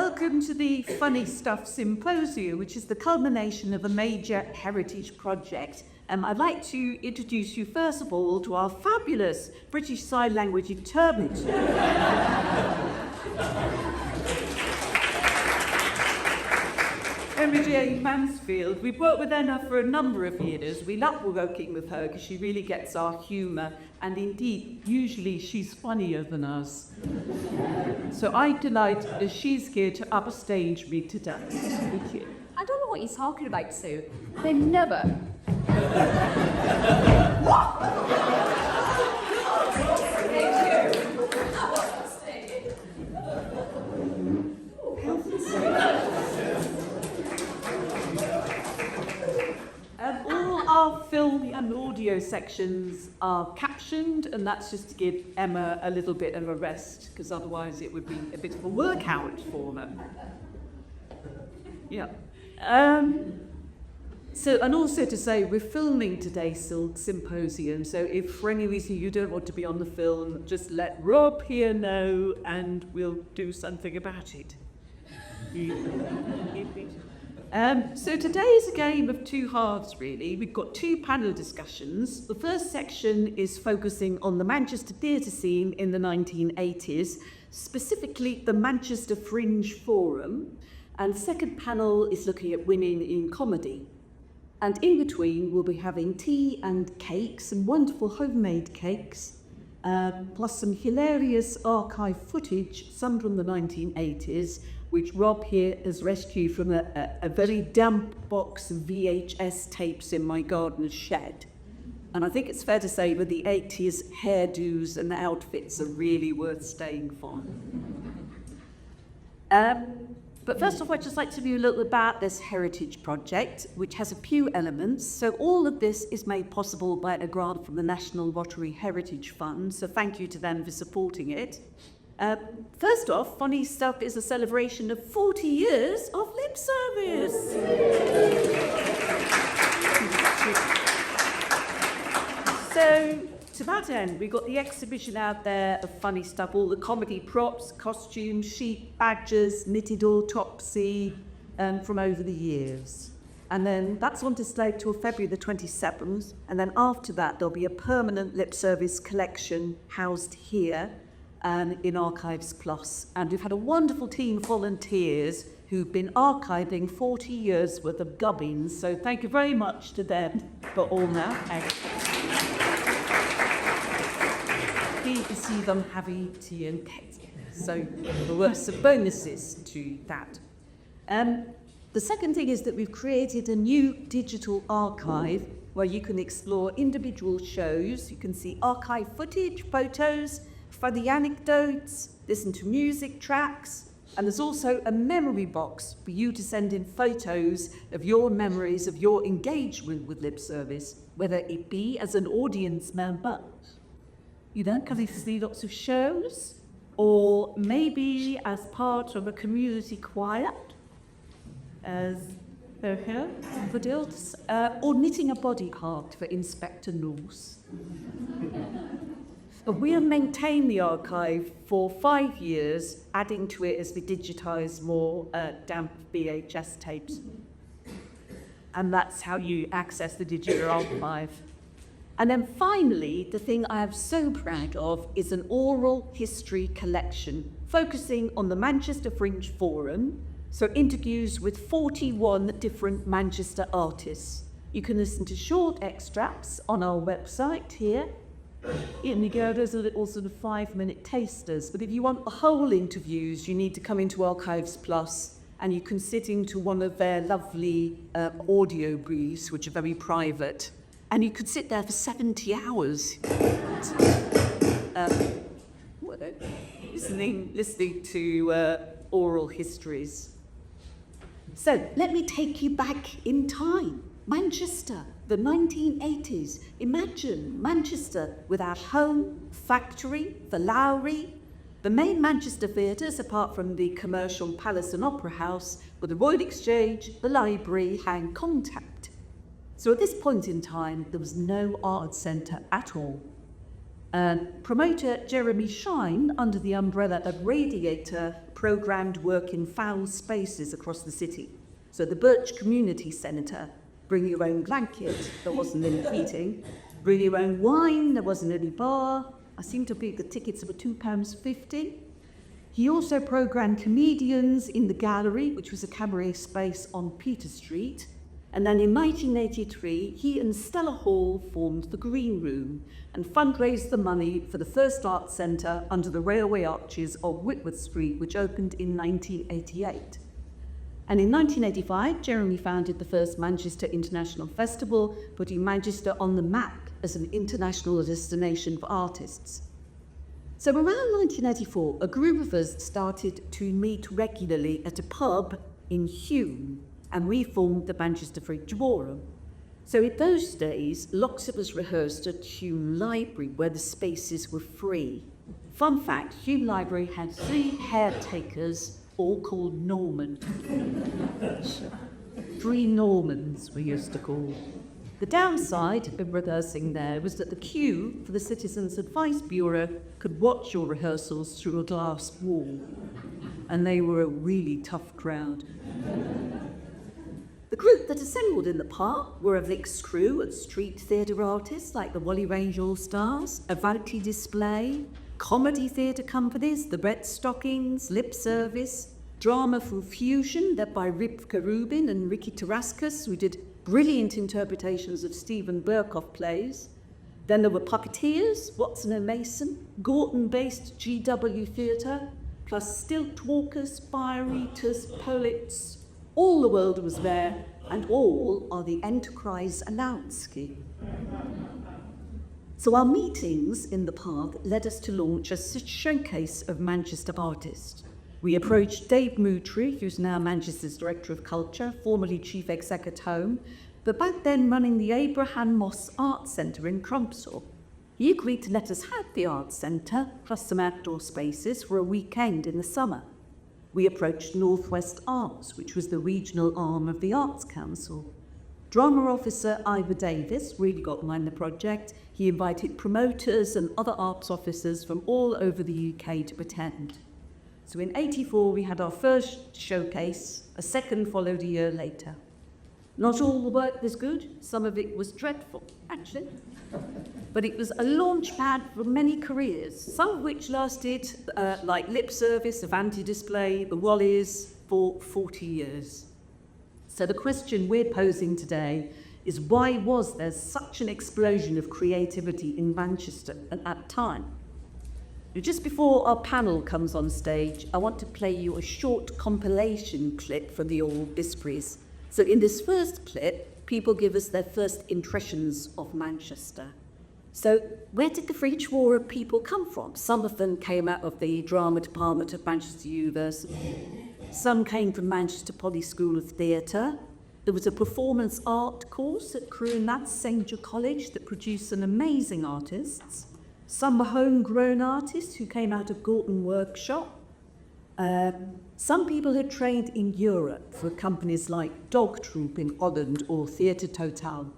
welcome to the Funny Stuff Symposium, which is the culmination of a major heritage project. I'd like to introduce you first of all to our fabulous British Sign Language interpreter. Emma J. Mansfield. We've worked with her now for a number of years. We love working with her because she really gets our humour, and indeed, usually she's funnier than us. So I'm delighted that she's here to upstage me today. Thank you. I don't know what you're talking about, Sue. They never. All our film and audio sections are captioned, and that's just to give Emma a little bit of a rest, because otherwise it would be a bit of a workout for her. Yeah. And also to say, we're filming today's symposium, so if for any reason you don't want to be on the film, just let Rob here know, and we'll do something about it. So today is a game of two halves, really. We've got two panel discussions. The first section is focusing on the Manchester theatre scene in the 1980s, specifically the Manchester Fringe Forum. And the second panel is looking at women in comedy. And in between, we'll be having tea and cakes, some wonderful homemade cakes, plus some hilarious archive footage, some from the 1980s, which Rob here has rescued from a very damp box of VHS tapes in my garden shed. And I think it's fair to say that the 80s hairdos and outfits are really worth staying for. But first off, I'd just like to tell you a little about this heritage project, which has a few elements. So all of this is made possible by a grant from the National Lottery Heritage Fund, so thank you to them for supporting it. First off, Funny Stuff is a celebration of 40 years of lip service. So, to that end, we've got the exhibition out there of funny stuff, all the comedy props, costumes, sheep, badges, knitted autopsy from over the years. And then that's on display till February the 27th. And then after that, there'll be a permanent lip service collection housed here in Archives Plus. And we've had a wonderful team of volunteers who've been archiving 40 years worth of gubbins. So thank you very much to them for all that. To see them having tea and cake. So there were some bonuses to that. The second thing is that we've created a new digital archive where you can explore individual shows, you can see archive footage, photos, funny anecdotes, listen to music tracks, and there's also a memory box for you to send in photos of your memories of your engagement with lip service, whether it be as an audience member, you know, because you see lots of shows, or maybe as part of a community choir, as they're here, or knitting a body heart for Inspector Norse. We'll maintain the archive for 5 years, adding to it as we digitise more damp VHS tapes. And that's how you access the digital archive. And then finally, the thing I am so proud of is an oral history collection focusing on the Manchester Fringe Forum, so interviews with 41 different Manchester artists. You can listen to short extracts on our website here. In the go, there's a little sort of 5-minute tasters, but if you want the whole interviews, you need to come into Archives Plus, and you can sit into one of their lovely audio booths, which are very private. And you could sit there for 70 hours listening to oral histories. So let me take you back in time. Manchester, the 1980s. Imagine Manchester without home, factory, the Lowry. The main Manchester theatres, apart from the Commercial Palace and Opera House, were the Royal Exchange, the Library and Contact. So at this point in time, there was no art centre at all. Promoter Jeremy Shine, under the umbrella of Radiator, programmed work in foul spaces across the city. So the Birch Community Centre, bring your own blanket, there wasn't any heating, bring your own wine, there wasn't any bar. I seem to be the tickets were £2.50. He also programmed comedians in the gallery, which was a cabaret space on Peter Street. And then in 1983, he and Stella Hall formed the Green Room and fundraised the money for the first art centre under the railway arches of Whitworth Street, which opened in 1988. And in 1985, Jeremy founded the first Manchester International Festival, putting Manchester on the map as an international destination for artists. So around 1984, a group of us started to meet regularly at a pub in Hume, and we formed the Manchester Fringe Forum. So in those days, lots of us rehearsed at Hume Library, where the spaces were free. Fun fact, Hume Library had 3 caretakers, all called Norman. 3 Normans, we used to call. The downside of rehearsing there was that the queue for the Citizens Advice Bureau could watch your rehearsals through a glass wall, and they were a really tough crowd. The group that assembled in the park were a Vic's crew of street theatre artists like the Wally Range All-Stars, Avanti Display, comedy theatre companies, the Brett Stockings, LipService, drama from Fusion, led by Rivka Rubin and Ricky Tarascus, who did brilliant interpretations of Stephen Burkoff plays. Then there were puppeteers, Watson and Mason, Gorton-based GW Theatre, plus stilt walkers, fire eaters, poets. All the world was there, and all are the Enterprise allowance scheme. So our meetings in the park led us to launch a showcase of Manchester artists. We approached Dave Moutry, who's now Manchester's Director of Culture, formerly Chief Exec at Home, but back then running the Abraham Moss Art Centre in Crumpsall. He agreed to let us have the art centre, plus some outdoor spaces, for a weekend in the summer. We approached Northwest Arts, which was the regional arm of the Arts Council. Drama officer Ivor Davis really got behind the project. He invited promoters and other arts officers from all over the UK to attend. So in '84, we had our first showcase. A second followed a year later. Not all the work was good. Some of it was dreadful, actually. But it was a launch pad for many careers, some of which lasted, like LipService, Avanti Display, the Wallies, for 40 years. So the question we're posing today is, why was there such an explosion of creativity in Manchester at that time? Just before our panel comes on stage, I want to play you a short compilation clip from the old Bispreys. So in this first clip, people give us their first impressions of Manchester. So where did the Fringe Forum people come from? Some of them came out of the drama department of Manchester University. Some came from Manchester Poly School of Theatre. There was a performance art course at Crewe and that's St. Joe College that produced some amazing artists. Some were homegrown artists who came out of Gorton Workshop. Some people had trained in Europe for companies like Dog Troop in Holland or Theatre Total.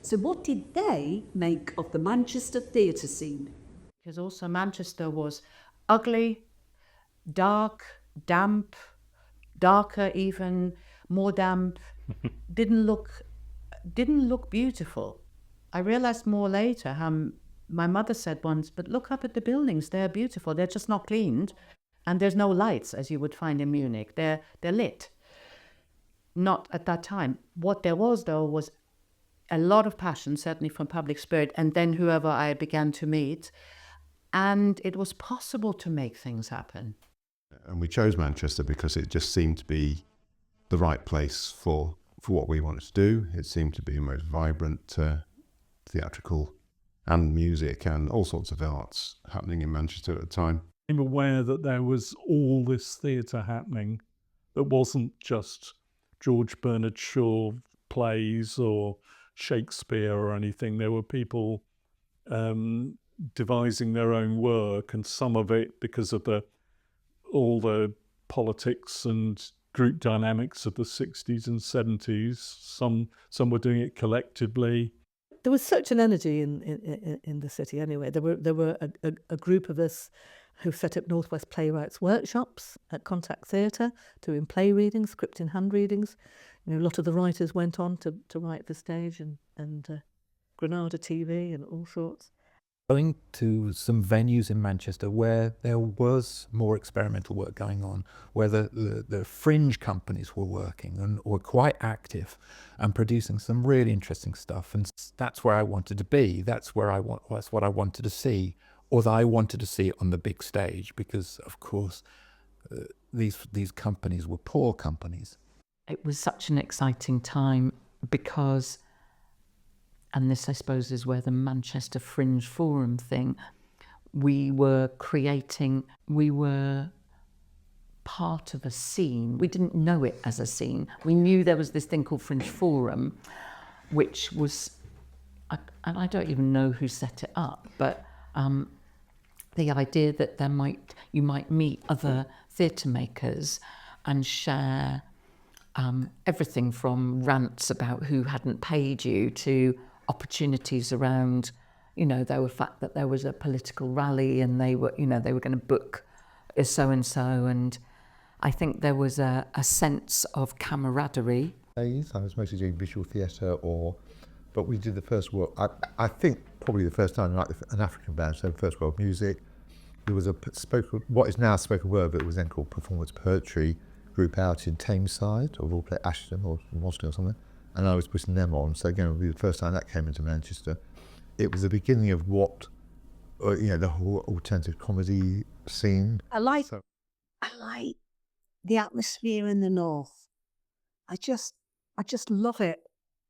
So what did they make of the Manchester theatre scene? Because also Manchester was ugly, dark, damp, darker even, more damp, didn't look beautiful. I realized more later how my mother said once, but look up at the buildings, they're beautiful, they're just not cleaned. And there's no lights, as you would find in Munich. They're lit. Not at that time. What there was, though, was a lot of passion, certainly from public spirit, and then whoever I began to meet. And it was possible to make things happen. And we chose Manchester because it just seemed to be the right place for what we wanted to do. It seemed to be the most vibrant theatrical and music and all sorts of arts happening in Manchester at the time. I'm aware that there was all this theatre happening that wasn't just George Bernard Shaw plays or Shakespeare or anything. There were people devising their own work, and some of it because of all the politics and group dynamics of the 60s and 70s. Some were doing it collectively. There was such an energy in the city anyway. There were a group of us who set up Northwest Playwrights workshops at Contact Theatre, doing play readings, scripting hand readings. You know, a lot of the writers went on to write for stage and Granada TV and all sorts. Going to some venues in Manchester where there was more experimental work going on, where the fringe companies were working and were quite active and producing some really interesting stuff. And that's where I wanted to be. That's what I wanted to see, or that I wanted to see it on the big stage, because of course these companies were poor companies. It was such an exciting time because, and this I suppose is where the Manchester Fringe Forum thing, we were part of a scene. We didn't know it as a scene. We knew there was this thing called Fringe Forum, which was, and I don't even know who set it up, but the idea that you might meet other theatre makers and share everything from rants about who hadn't paid you to opportunities around, you know, the fact that there was a political rally and they were going to book so-and-so, and I think there was a sense of camaraderie. I was mostly doing visual theatre, but we did the first work, I think probably the first time, like an African band, so First World Music. There was what is now spoken word, but it was then called Performance Poetry group out in Tameside, or Ashton or Moscow or something, and I was putting them on. So again, it would be the first time that came into Manchester. It was the beginning of what, the whole alternative comedy scene. I like the atmosphere in the north. I just love it.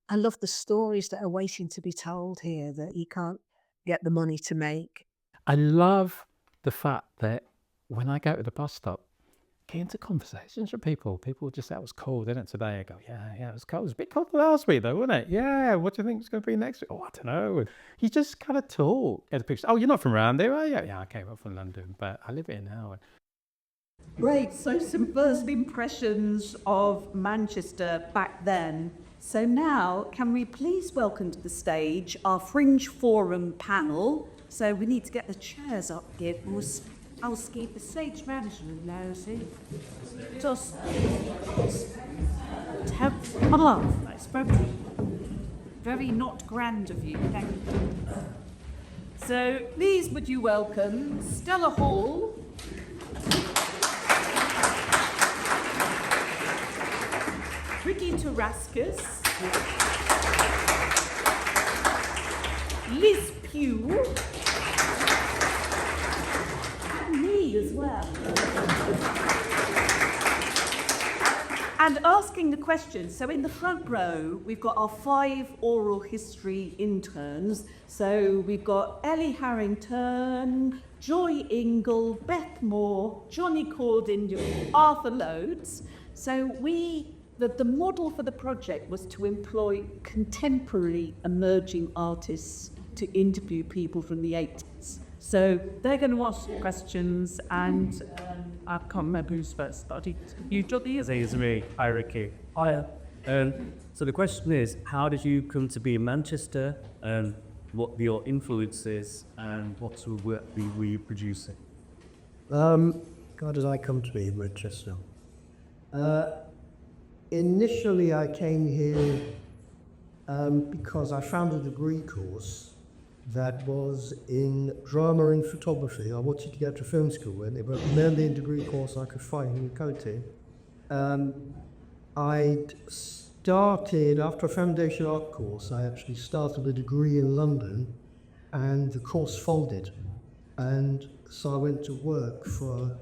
I love the stories that are waiting to be told here that you can't get the money to make. I love the fact that when I go to the bus stop, get into conversations with people. People just say, "That was cold, isn't it, today?" I go, yeah, it was cold. It was a bit cold last week, though, wasn't it? Yeah, what do you think it's going to be next week? Oh, I don't know. And you just kind of talk at the pictures. Oh, you're not from around there, are you? Yeah, I came up from London, but I live here now. Great, so some first impressions of Manchester back then. So now, can we please welcome to the stage our Fringe Forum panel? So we need to get the chairs up here. Housekeeper, stage management now, see? Just that's very not grand of you, thank you. So please would you welcome Stella Hall, Ricky Tarascus, Liz Pugh, and me as well. And asking the questions. So in the front row, we've got our 5 oral history interns. So we've got Ellie Harrington, Joy Ingle, Beth Moore, Johnny Cordin, Arthur Loads. So the model for the project was to employ contemporary emerging artists to interview people from the 80s. So they're going to ask questions, and I can't remember who's first started. You, Johnny? It's me. Hi, Ricky. Hiya. So the question is, how did you come to be in Manchester, and what your influences, and what sort of work were you producing? How did I come to be in Manchester? Initially, I came here because I found a degree course that was in drama and photography. I wanted to get to film school, and it was the only degree course I could find in the country. I'd started, after a foundation art course, I actually started a degree in London, and the course folded. And so I went to work for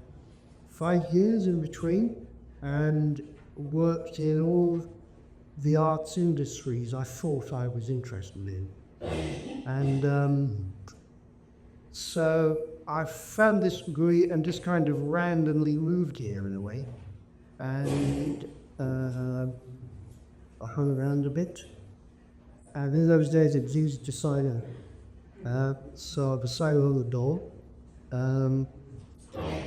5 years in between, and worked in all the arts industries I thought I was interested in. And so I found this degree and just kind of randomly moved here in a way. And I hung around a bit. And in those days it was easy to sign up. So I was signed on the door.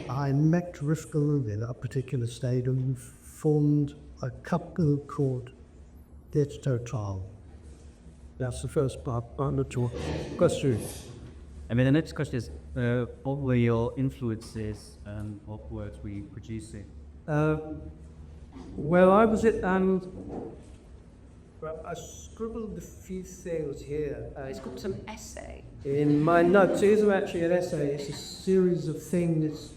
I met Rivka Rubin at a particular stage and formed a couple called Theatre Total. That's the first part. I'm not sure. Question. And then the next question is, what were your influences and what works were you producing? Well, I was at, well, I scribbled a few things here. It's got some essay. In my notes, it isn't actually an essay, it's a series of things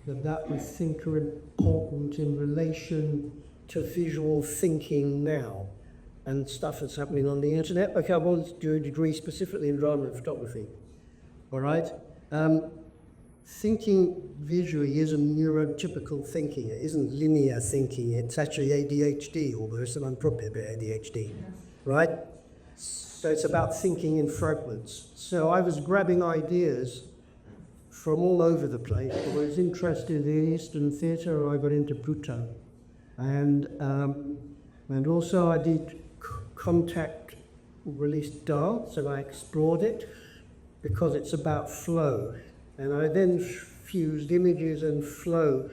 that we think are important in relation to visual thinking now and stuff that's happening on the internet. Okay, I wanted to do a degree specifically in drama and photography. All right? Thinking visually isn't neurotypical thinking. It isn't linear thinking. It's actually ADHD, although there's some unproper ADHD, right? So it's about thinking in fragments. So I was grabbing ideas from all over the place. I was interested in Eastern theatre, I got into Pluto. And also I did contact released dance, and I explored it because it's about flow. And I then fused images and flow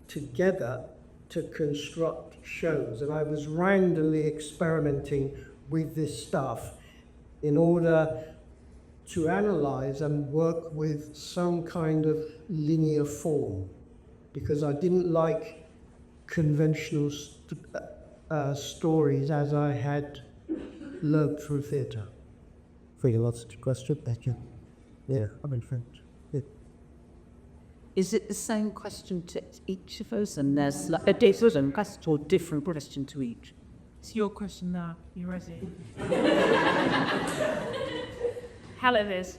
together to construct shows. And I was randomly experimenting with this stuff in order to analyze and work with some kind of linear form, because I didn't like conventional stories as I had learned through theatre. For your last question, thank you. Yeah, I'm in French. Is it the same question to each of us? And there's like a different question to each? It's your question now. You ready? Hello, Liz.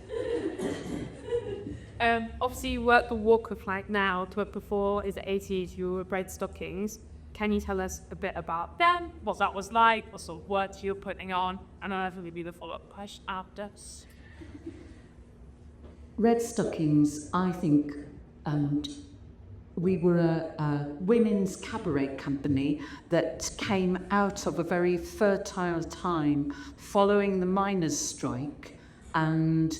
Obviously, you work the Walk of Life now, but before, in the 80s, you were bread stockings. Can you tell us a bit about them, what that was like, what sort of words you were putting on, and I'll have be the follow-up question after. Red Stockings, I think, we were a women's cabaret company that came out of a very fertile time following the miners' strike and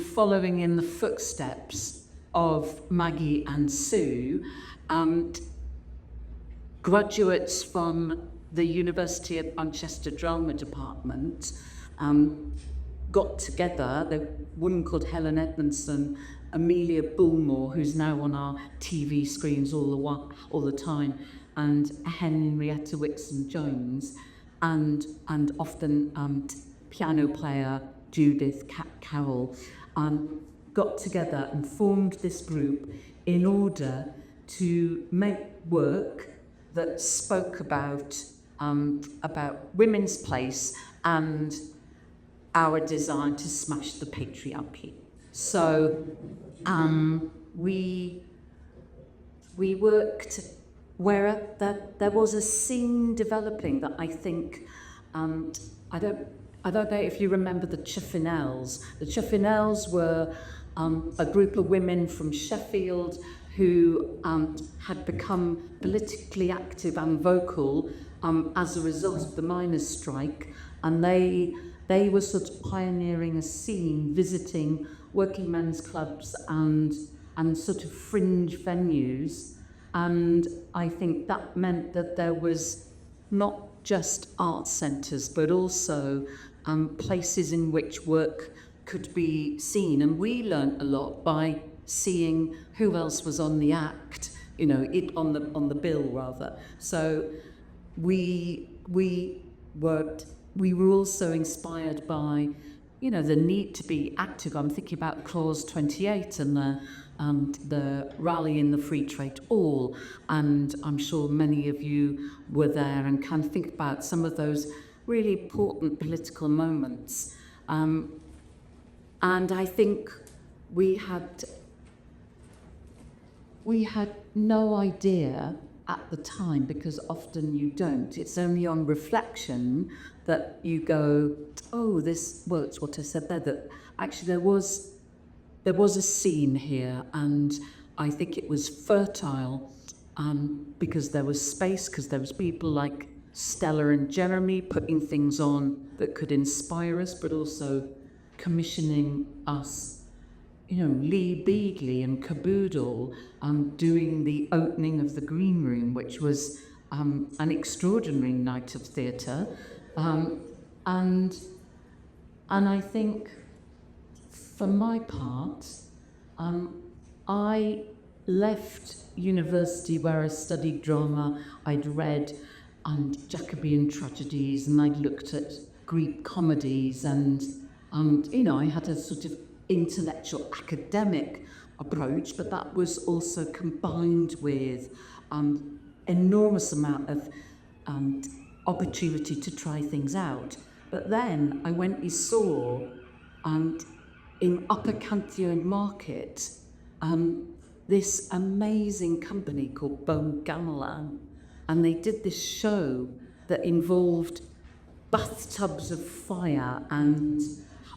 following in the footsteps of Maggie and Sue, graduates from the University of Manchester Drama Department got together. The woman called Helen Edmondson, Amelia Bullmore, who's now on our TV screens all the time, and Henrietta Wixon-Jones, and often piano player Judith Carroll, got together and formed this group in order to make work that spoke about women's place and our desire to smash the patriarchy. So we worked where there was a scene developing that I think, I don't know if you remember the Chiffinells. The Chiffinells were a group of women from Sheffield who had become politically active and vocal as a result of the miners' strike, and they were sort of pioneering a scene, visiting working men's clubs and sort of fringe venues. And I think that meant that there was not just art centres, but also places in which work could be seen. And we learnt a lot by seeing who else was on the act, on the bill rather. So we were also inspired by, the need to be active. I'm thinking about Clause 28 and the rally in the Free Trade Hall, and I'm sure many of you were there and can think about some of those really important political moments. And I think we had no idea at the time, because often you don't. It's only on reflection that you go, it's what I said there, that actually there was a scene here, and I think it was fertile because there was space, because there was people like Stella and Jeremy putting things on that could inspire us, but also commissioning us. Lee Beagley and Caboodle doing the opening of the Green Room, which was an extraordinary night of theatre. And I think for my part, I left university where I studied drama. I'd read Jacobean tragedies, and I'd looked at Greek comedies, and I had a sort of intellectual academic approach, but that was also combined with enormous amount of opportunity to try things out. But then I went and saw in Upper Cantillon Market this amazing company called Bone Gamelan, and they did this show that involved bathtubs of fire and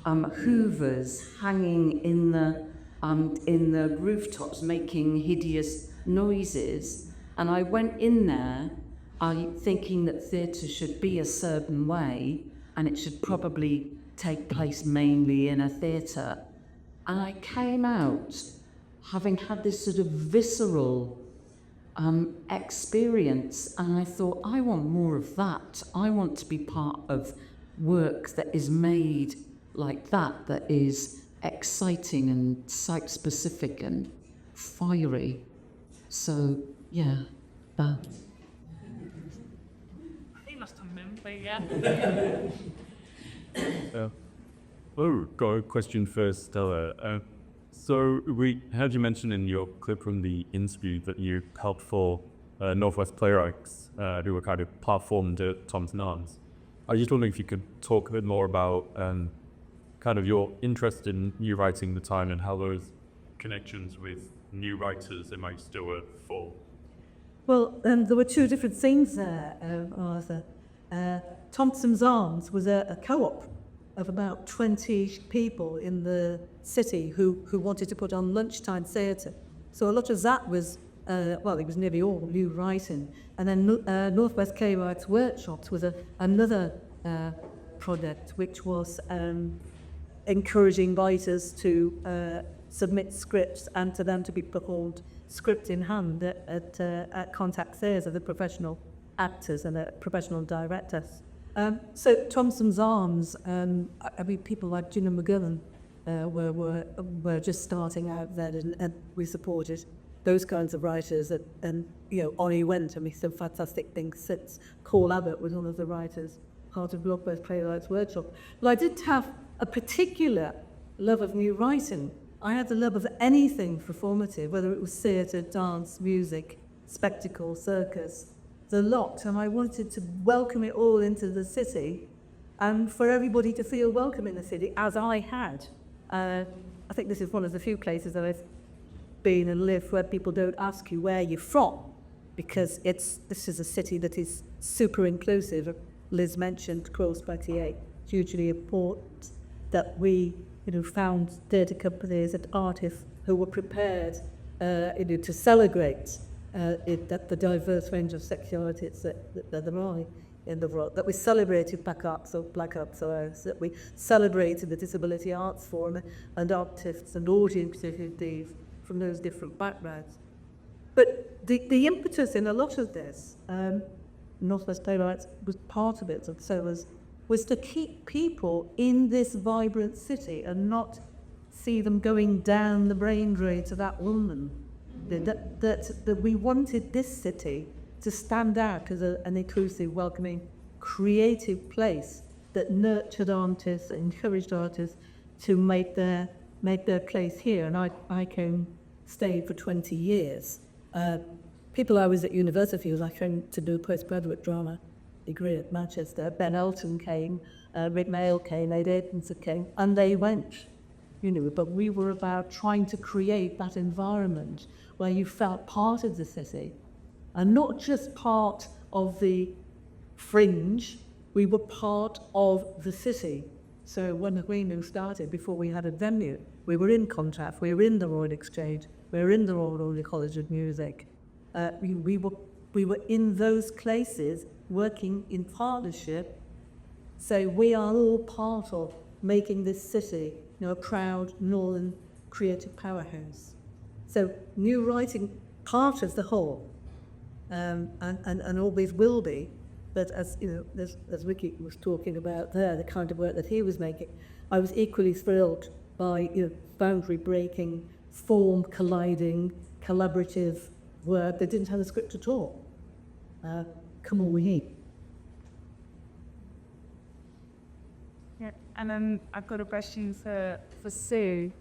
hoovers hanging in the rooftops making hideous noises. And I went in there thinking that theatre should be a certain way and it should probably take place mainly in a theatre. And I came out having had this sort of visceral experience, and I thought, I want more of that. I want to be part of work that is made like that, that is exciting and site-specific and fiery. So, yeah, that. He must remember, yeah. Got a question first, Stella. So we heard you mention in your clip from the interview that you helped for Northwest Playwrights, who were kind of platformed at Thompson Arms. I was just wondering if you could talk a bit more about kind of your interest in new writing at the time and how those connections with new writers in Manchester still were for. Well, there were two different things there, Arthur. Thompson's Arms was a co-op of about 20 people in the city who wanted to put on lunchtime theatre. So a lot of that was, it was nearly all new writing. And then Northwest Playwrights Workshops was another project which was encouraging writers to submit scripts and to them to be performed script in hand at contact theatre, the professional actors and the professional directors. So Thompson's Arms, people like Gina McGillan were just starting out then, and we supported those kinds of writers. And on he went, some fantastic things since. Cole Abbott was one of the writers, part of Northwest Playwrights Workshop. But I did have a particular love of new writing. I had the love of anything performative, whether it was theatre, dance, music, spectacle, circus, the lot, and I wanted to welcome it all into the city and for everybody to feel welcome in the city, as I had. I think this is one of the few places that I've been and lived where people don't ask you where you're from, because this is a city that is super inclusive. Liz mentioned Cross Battier, hugely important that we found theatre companies and artists who were prepared to celebrate that the diverse range of sexualities that there are in the world, that we celebrated Black Arts, that we celebrated the Disability Arts Forum and artists and audiences from those different backgrounds. But the impetus in a lot of this, Northwest Playwrights was part of it, and so was to keep people in this vibrant city and not see them going down the brain drain to that woman. That we wanted this city to stand out as an inclusive, welcoming, creative place that nurtured artists, encouraged artists to make their place here. And I stayed for 20 years. People I was at university, I came to do postgraduate drama degree at Manchester. Ben Elton came, Rick Mail came, Ed Edmondson came, and they went. But we were about trying to create that environment where you felt part of the city and not just part of the fringe, we were part of the city. So when the Green started, before we had a venue, we were in Contract, we were in the Royal Exchange, we were in the Royal College of Music. We were in those places working in partnership. So we are all part of making this city a proud northern creative powerhouse. So new writing, part of the whole, and always will be. But as Ricky was talking about there, the kind of work that he was making, I was equally thrilled by boundary breaking, form colliding, collaborative work. They didn't have a script at all. Come on, we eat. Yeah, and then I've got a question for Sue.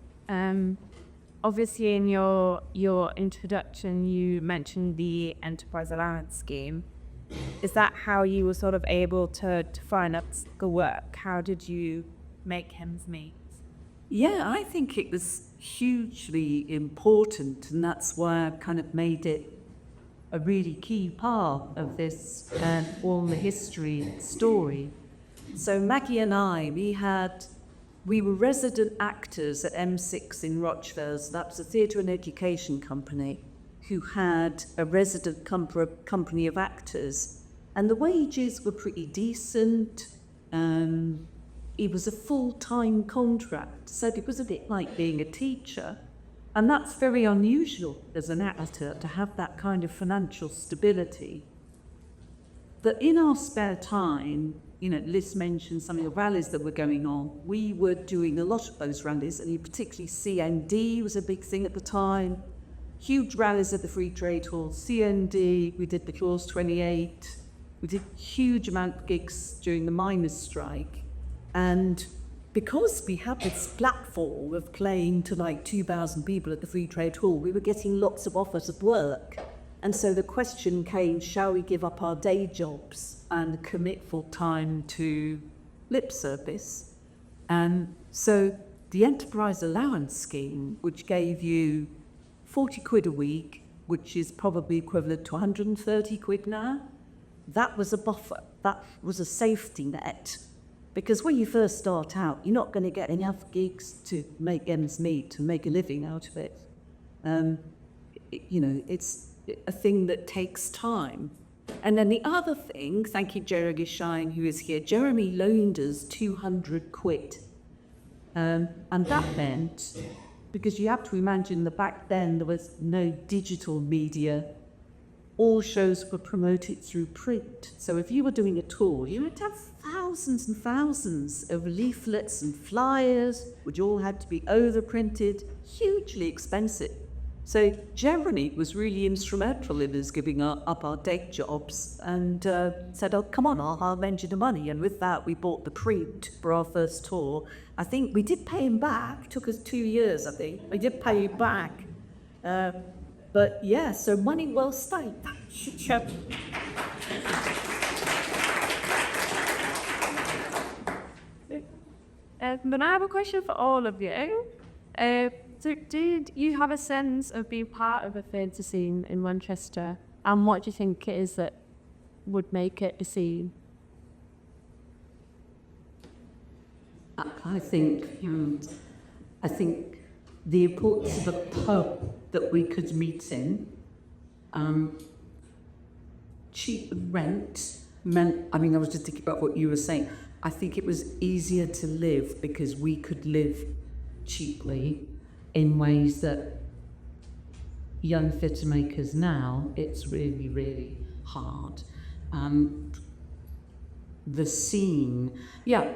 Obviously, in your introduction, you mentioned the enterprise allowance scheme. Is that how you were sort of able to finance the work? How did you make ends meet? Yeah, I think it was hugely important, and that's why I've kind of made it a really key part of this all the history story. So Maggie and I, we were resident actors at M6 in Rochford. That was a theatre and education company who had a resident company of actors, and the wages were pretty decent. It was a full-time contract, so it was a bit like being a teacher. And that's very unusual as an actor, to have that kind of financial stability. But in our spare time, Liz mentioned some of the rallies that were going on. We were doing a lot of those rallies, and particularly CND was a big thing at the time. Huge rallies at the Free Trade Hall. CND, we did the Clause 28. We did huge amount of gigs during the miners' strike. And because we had this platform of playing to like 2,000 people at the Free Trade Hall, we were getting lots of offers of work. And so the question came, shall we give up our day jobs and commit full time to lip service? And so the enterprise allowance scheme, which gave you 40 quid a week, which is probably equivalent to 130 quid now, that was a buffer. That was a safety net. Because when you first start out, you're not going to get enough gigs to make ends meet, to make a living out of it. It's a thing that takes time. And then the other thing, thank you, Jeremy Shine, who is here. Jeremy loaned us 200 quid. And that meant, because you have to imagine that back then there was no digital media, all shows were promoted through print. So if you were doing a tour, you had to have thousands and thousands of leaflets and flyers, which all had to be overprinted, hugely expensive. So Jeremy was really instrumental in us giving up our day jobs and said, oh, come on, I'll lend you the money. And with that, we bought the print for our first tour. I think we did pay him back. It took us 2 years, I think. We did pay him back. But yeah, so money well spent. But I have a question for all of you. So did you have a sense of being part of a theatre scene in Manchester? And what do you think it is that would make it a scene? I think the importance of a pub that we could meet in, cheap rent meant, I was just thinking about what you were saying, I think it was easier to live because we could live cheaply in ways that young theatre makers now, it's really, really hard. The scene,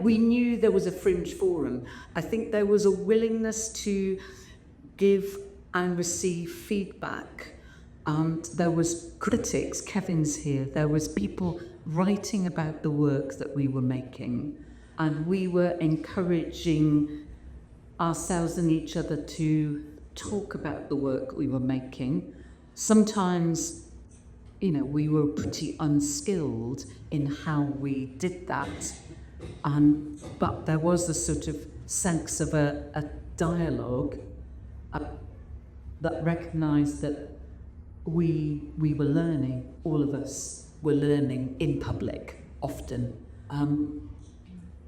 we knew there was a Fringe Forum. I think there was a willingness to give and receive feedback. There was critics, Kevin's here, there was people writing about the work that we were making, and we were encouraging ourselves and each other to talk about the work we were making. Sometimes, we were pretty unskilled in how we did that, but there was a sort of sense of a dialogue that recognised that we were learning, all of us were learning in public often.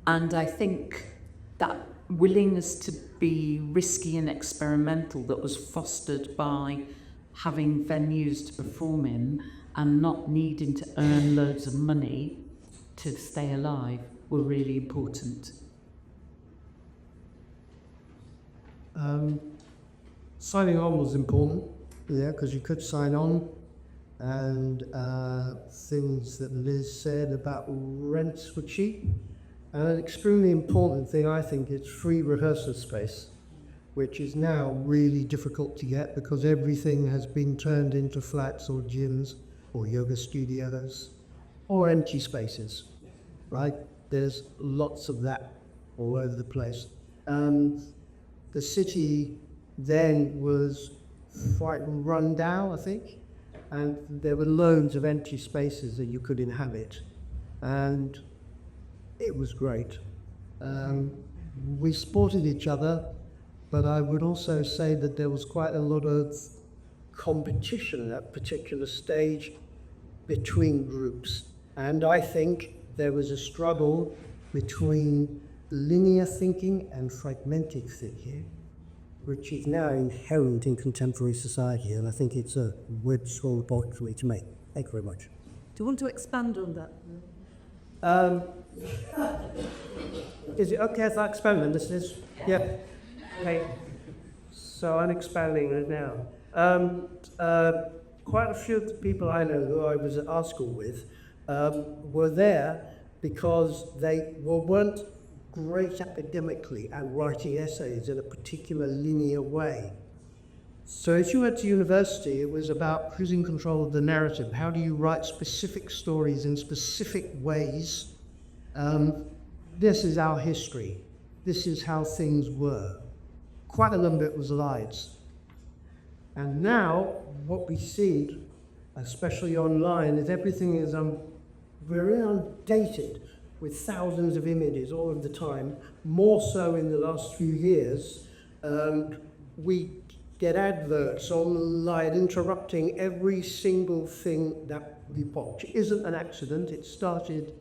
And I think that willingness to be risky and experimental that was fostered by having venues to perform in and not needing to earn loads of money to stay alive were really important. Signing on was important, because you could sign on, and things that Liz said about rents were cheap. And an extremely important thing, I think, is free rehearsal space. which is now really difficult to get because everything has been turned into flats or gyms or yoga studios or empty spaces, right? There's lots of that all over the place. The city then was quite run down, I think, and there were loads of empty spaces that you could inhabit, and it was great. We supported each other, but I would also say that there was quite a lot of competition at that particular stage between groups, and I think there was a struggle between linear thinking and fragmented thinking, which is now inherent in contemporary society, and I think it's a good strong point for me to make. Thank you very much. Do you want to expand on that? Is it okay if I expand on this? Yeah. Okay. So I'm expanding it now. Quite a few of the people I know who I was at art school with were there because they weren't great academically at writing essays in a particular linear way. So as you went to university, it was about losing control of the narrative. How do you write specific stories in specific ways? This is our history. This is how things were. Quite a lot of it was lies. And now, what we see, especially online, is everything is very outdated with thousands of images all of the time, more so in the last few years. We get adverts online interrupting every single thing that we watch. It isn't an accident. It started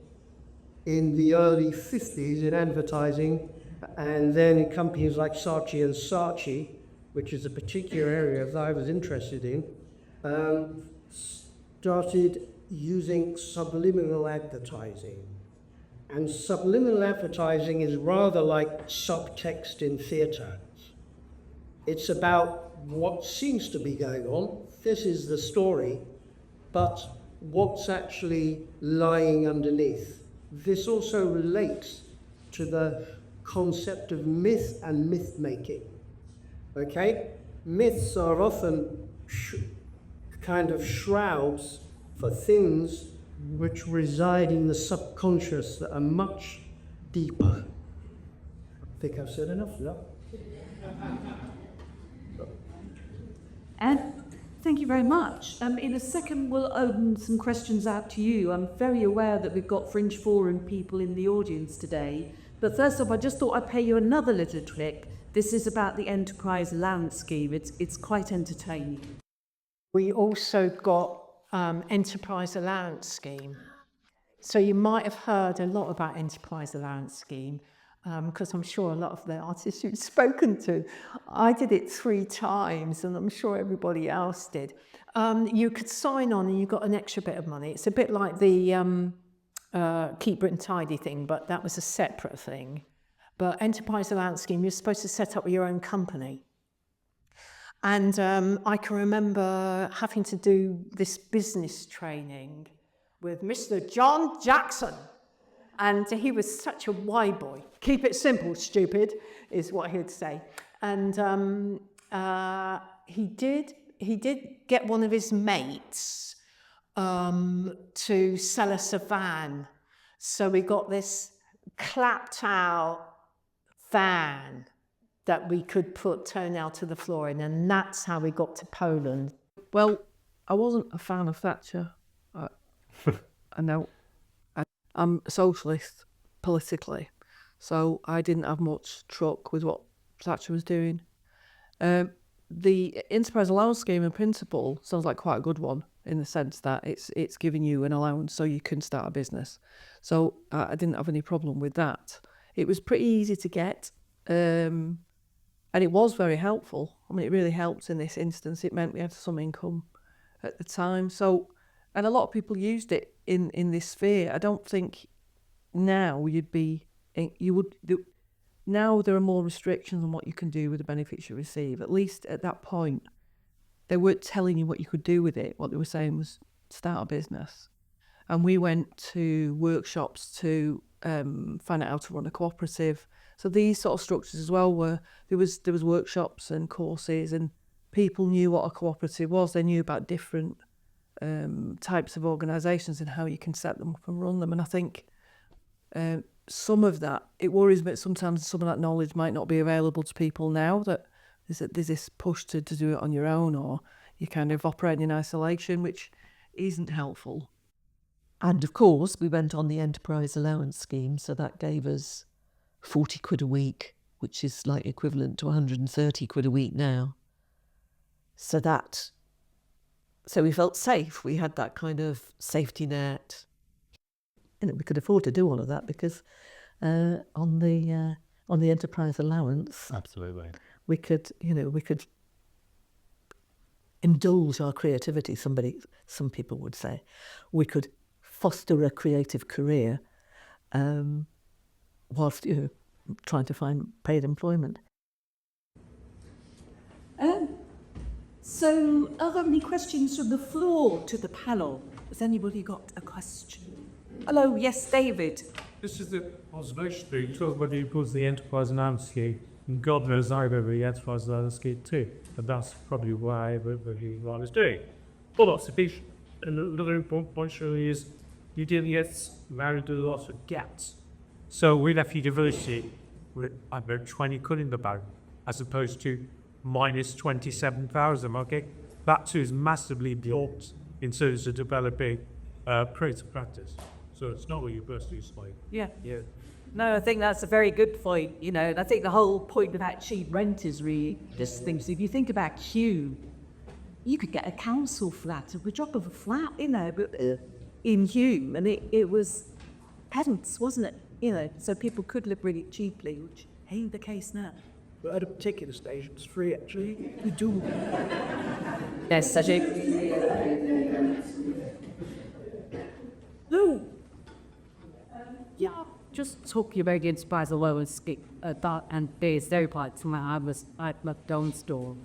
in the early 50s in advertising, and then in companies like Saatchi and Saatchi, which is a particular area that I was interested in, started using subliminal advertising. And subliminal advertising is rather like subtext in theatre. It's about what seems to be going on. This is the story, but what's actually lying underneath. This also relates to the concept of myth and myth making. Okay? Myths are often kind of shrouds for things which reside in the subconscious that are much deeper. I think I've said enough now. And thank you very much. In a second, we'll open some questions out to you. I'm very aware that we've got Fringe Forum people in the audience today. But first off, I just thought I'd pay you another little trick. This is about the enterprise land scheme. It's quite entertaining. We also got enterprise allowance scheme. So you might have heard a lot about enterprise allowance scheme because I'm sure a lot of the artists you've spoken to. I did it 3 times and I'm sure everybody else did. You could sign on and you got an extra bit of money. It's a bit like the Keep Britain Tidy thing, but that was a separate thing. But enterprise allowance scheme, you're supposed to set up your own company. And I can remember having to do this business training with Mr. John Jackson. And he was such a wide boy. Keep it simple, stupid, is what he'd say. And he did get one of his mates to sell us a van. So we got this clapped out van that we could turn out to the floor in, and that's how we got to Poland. Well, I wasn't a fan of Thatcher. I know I'm a socialist politically, so I didn't have much truck with what Thatcher was doing. The enterprise allowance scheme in principle sounds like quite a good one in the sense that it's giving you an allowance so you can start a business. So I didn't have any problem with that. It was pretty easy to get. And it was very helpful. I mean, it really helped in this instance. It meant we had some income at the time. So, and a lot of people used it in this sphere. I don't think now now there are more restrictions on what you can do with the benefits you receive. At least at that point, they weren't telling you what you could do with it. What they were saying was start a business. And we went to workshops to find out how to run a cooperative, So these sort of structures as well were, there was workshops and courses, and people knew what a cooperative was. They knew about different types of organisations and how you can set them up and run them. And I think some of that, it worries me that sometimes some of that knowledge might not be available to people now, that there's this push to do it on your own, or you kind of operating in isolation, which isn't helpful. And of course, we went on the enterprise allowance scheme, so that gave us 40 quid a week, which is like equivalent to 130 quid a week now. So we felt safe. We had that kind of safety net. And we could afford to do all of that because on the enterprise allowance, Absolutely. we could indulge our creativity. Some people would say, we could foster a creative career whilst trying to find paid employment. So are there any questions from the floor to the panel? Has anybody got a question? Hello, yes, David. This is the observation that you talk about you put the enterprise allowance scheme, and God knows I remember the enterprise allowance scheme too, and that's probably why everybody is doing. But observation, and another important point surely is you didn't get married to lots of gaps. So we left university with about 20 quid in the bank, as opposed to minus 27,000, okay? That too is massively blocked in terms of developing creative practice. So it's not what university is like. Yeah. No, I think that's a very good point. I think the whole point about cheap rent is really this thing. So if you think about Kew, you could get a council flat at the drop of a flat, in Hume, and it was pence, wasn't it? So people could live really cheaply, which ain't the case now. But at a particular stage, it's free, actually. We do. Yes, Sajid. No. Yeah, just talking about the enterprise allowance scheme, and there's very part when I was at McDonald's store.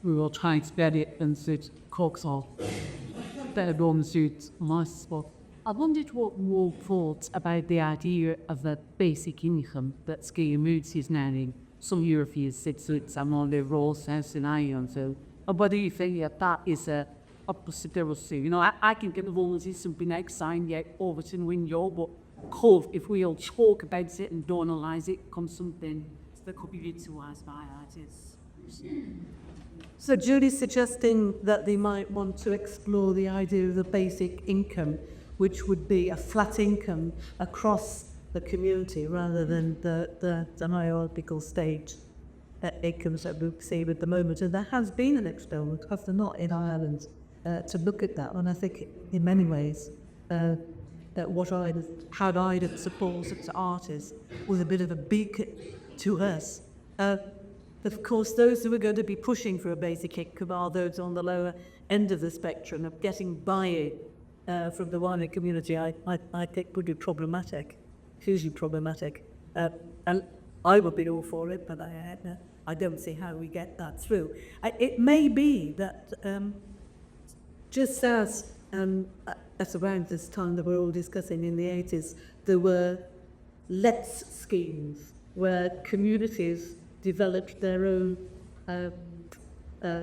We were trying to get it and said, cooks off. Better don't suit my spot. I wondered what your thoughts about the idea of the basic income that scheme is now. Some Europeans said it's on the raw sense in iron. So, what do you think that is a possibility? I can get involved in something like sign yet Overton window, but if we all talk about it and don't analyse it, comes something that could be utilised by artists. So Julie's suggesting that they might want to explore the idea of the basic income, which would be a flat income across the community rather than the hierarchical stage incomes that we see at the moment. And there has been an experiment, has there not, in Ireland to look at that. And I think in many ways that what how Ireland supports its artists was a bit of a beacon to us. Of course, those who are going to be pushing for a basic income are those on the lower end of the spectrum of getting buy-in from the wider community. I think would be problematic, hugely problematic. And I would be all for it, but I don't see how we get that through. It may be that just as at around this time that we're all discussing in the 80s, there were LETS schemes where communities developed their own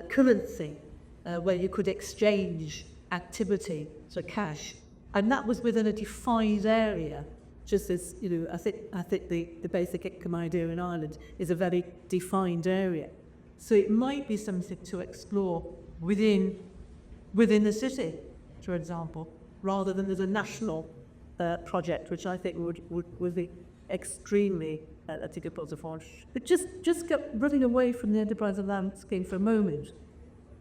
currency where you could exchange activity for cash, and that was within a defined area. Just as I think the basic income idea in Ireland is a very defined area, so it might be something to explore within the city, for example, rather than as a national project, which I think would be extremely to get positive on. But just running away from the enterprise allowance scheme for a moment.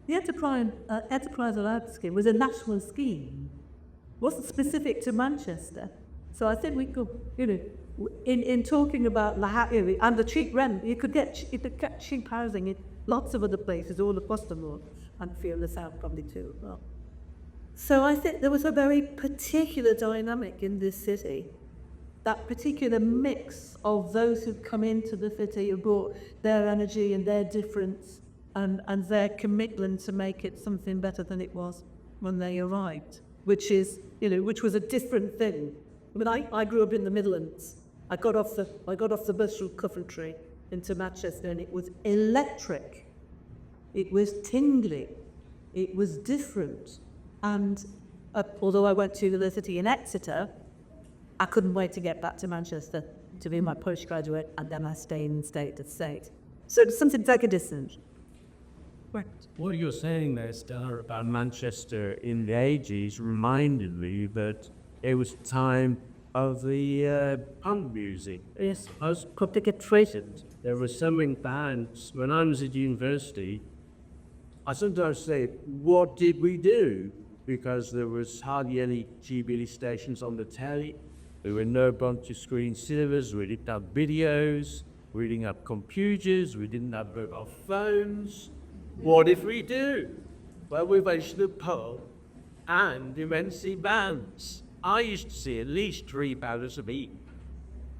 The enterprise allowance scheme was a national scheme. It wasn't specific to Manchester. So I think we could, in talking about and the cheap rent, you could get cheap housing in lots of other places all across the north, and feel the south probably too as well. So I think there was a very particular dynamic in this city. That particular mix of those who come into the city, who brought their energy and their difference and their commitment to make it something better than it was when they arrived, which was a different thing. I mean, I grew up in the Midlands, I got off the bus from Coventry into Manchester, and it was electric. It was tingling. It was different. And although I went to university in Exeter, I couldn't wait to get back to Manchester to be my postgraduate, and then I stayed in state to state. So it's something like a distance. What you're saying there, Stella, about Manchester in the 80s reminded me that it was time of the punk music. Yes. I was got to get traces. There were so many bands. When I was at university, I sometimes say, what did we do? Because there was hardly any GBL stations on the telly. There were no bunch of screen cinemas. We didn't have videos. We didn't have computers. We didn't have mobile phones. What if we do? Well, we went to the pub and we went to see bands. I used to see at least 3 bands a week.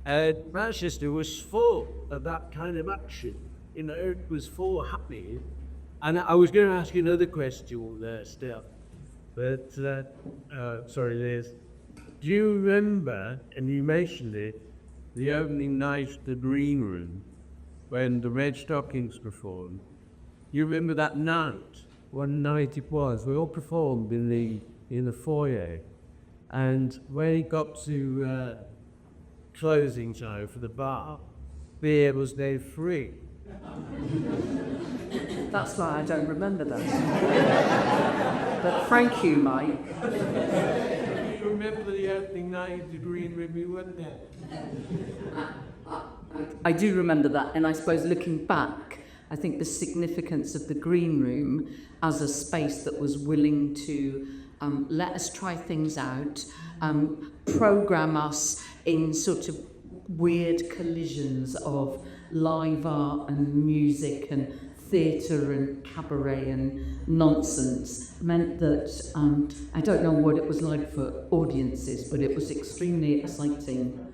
And Manchester was full of that kind of action. You know, it was full happening. And I was going to ask you another question there, Steph. But, sorry, Liz. Do you remember, and you mentioned it, the opening night of the Green Room, when the Red Stockings performed? You remember that night? One night it was. We all performed in the foyer. And when it got to closing time for the bar, beer was then free. That's why I don't remember that. But thank you, Mike. You remember the opening night of the Green Room? You weren't there. I do remember that, and I suppose looking back, I think the significance of the Green Room as a space that was willing to let us try things out, program us in sort of weird collisions of live art and music and theatre and cabaret and nonsense, meant that I don't know what it was like for audiences, but it was extremely exciting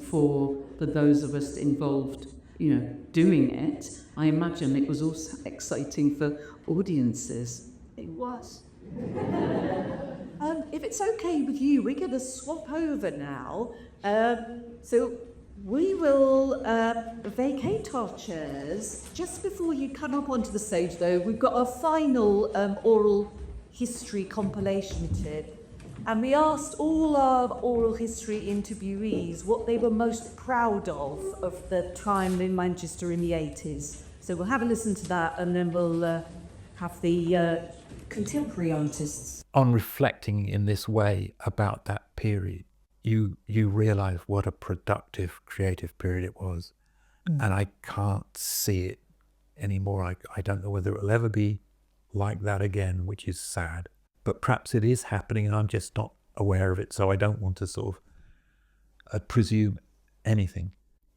for those of us involved, you know, doing it. I imagine it was also exciting for audiences. It was. If it's okay with you, we're going to swap over now. So we will vacate our chairs. Just before you come up onto the stage, though, we've got a final oral history compilation tip. And we asked all our oral history interviewees what they were most proud of the time in Manchester in the 80s. So we'll have a listen to that, and then we'll have the contemporary artists. On reflecting in this way about that period, you realise what a productive, creative period it was. And I can't see it anymore. I don't know whether it'll ever be like that again, which is sad. But perhaps it is happening and I'm just not aware of it, so I don't want to sort of presume anything.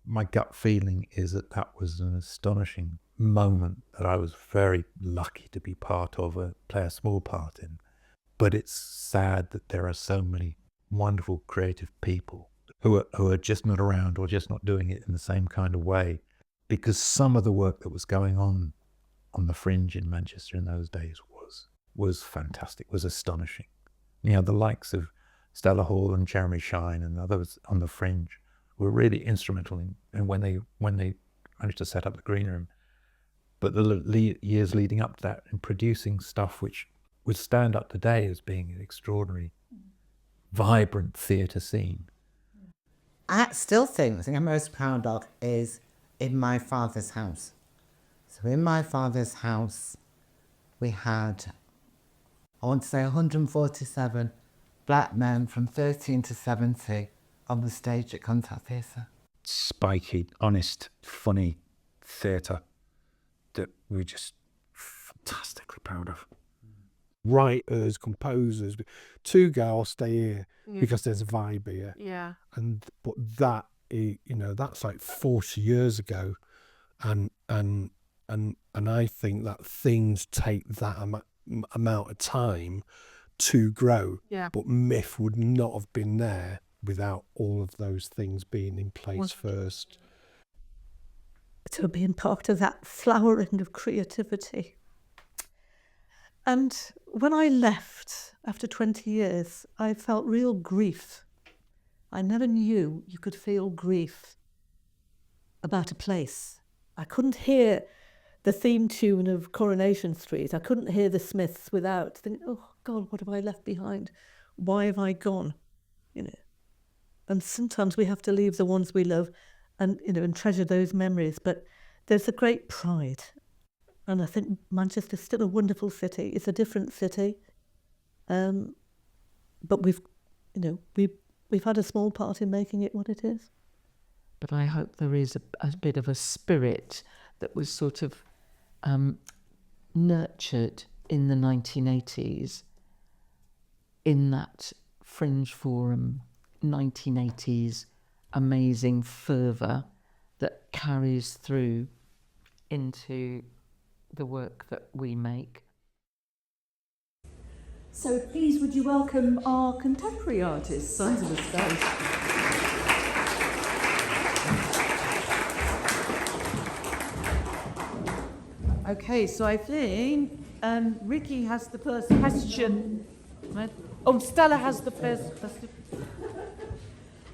My gut feeling is that that was an astonishing moment that I was very lucky to be part of, play a small part in. But it's sad that there are so many wonderful creative people who are just not around or just not doing it in the same kind of way, because some of the work that was going on the Fringe in Manchester in those days was fantastic, was astonishing. You know, the likes of Stella Hall and Jeremy Shine and others on the Fringe were really instrumental in when they managed to set up the Green Room. But the years leading up to that, in producing stuff which would stand up today as being an extraordinary, vibrant theatre scene. I still think the thing I'm most proud of is in my father's house. So in my father's house, we had, I want to say 147 black men from 13 to 70 on the stage at Contact Theatre. Spiky, honest, funny theatre that we're just fantastically proud of. Writers, composers, two girls stay here because there's a vibe here. Yeah. But that, you know, that's like 40 years ago, and I think that things take that amount of time to grow. Yeah. But myth would not have been there without all of those things being in place first. To being part of that flowering of creativity. And when I left after 20 years, I felt real grief I never knew you could feel grief about a place. I couldn't hear the theme tune of Coronation Street. I couldn't hear the Smiths without thinking, oh God, what have I left behind? Why have I gone? You know. And sometimes we have to leave the ones we love and, you know, and treasure those memories. But there's a great pride. And I think Manchester's still a wonderful city. It's a different city. But we've had a small part in making it what it is. But I hope there is a bit of a spirit that was sort of nurtured in the 1980s in that Fringe Forum 1980s amazing fervour that carries through into the work that we make. So please would you welcome our contemporary artists, Signs of the Stage. Okay, so I think Ricky has the first question. Right? Oh, Stella has the first question.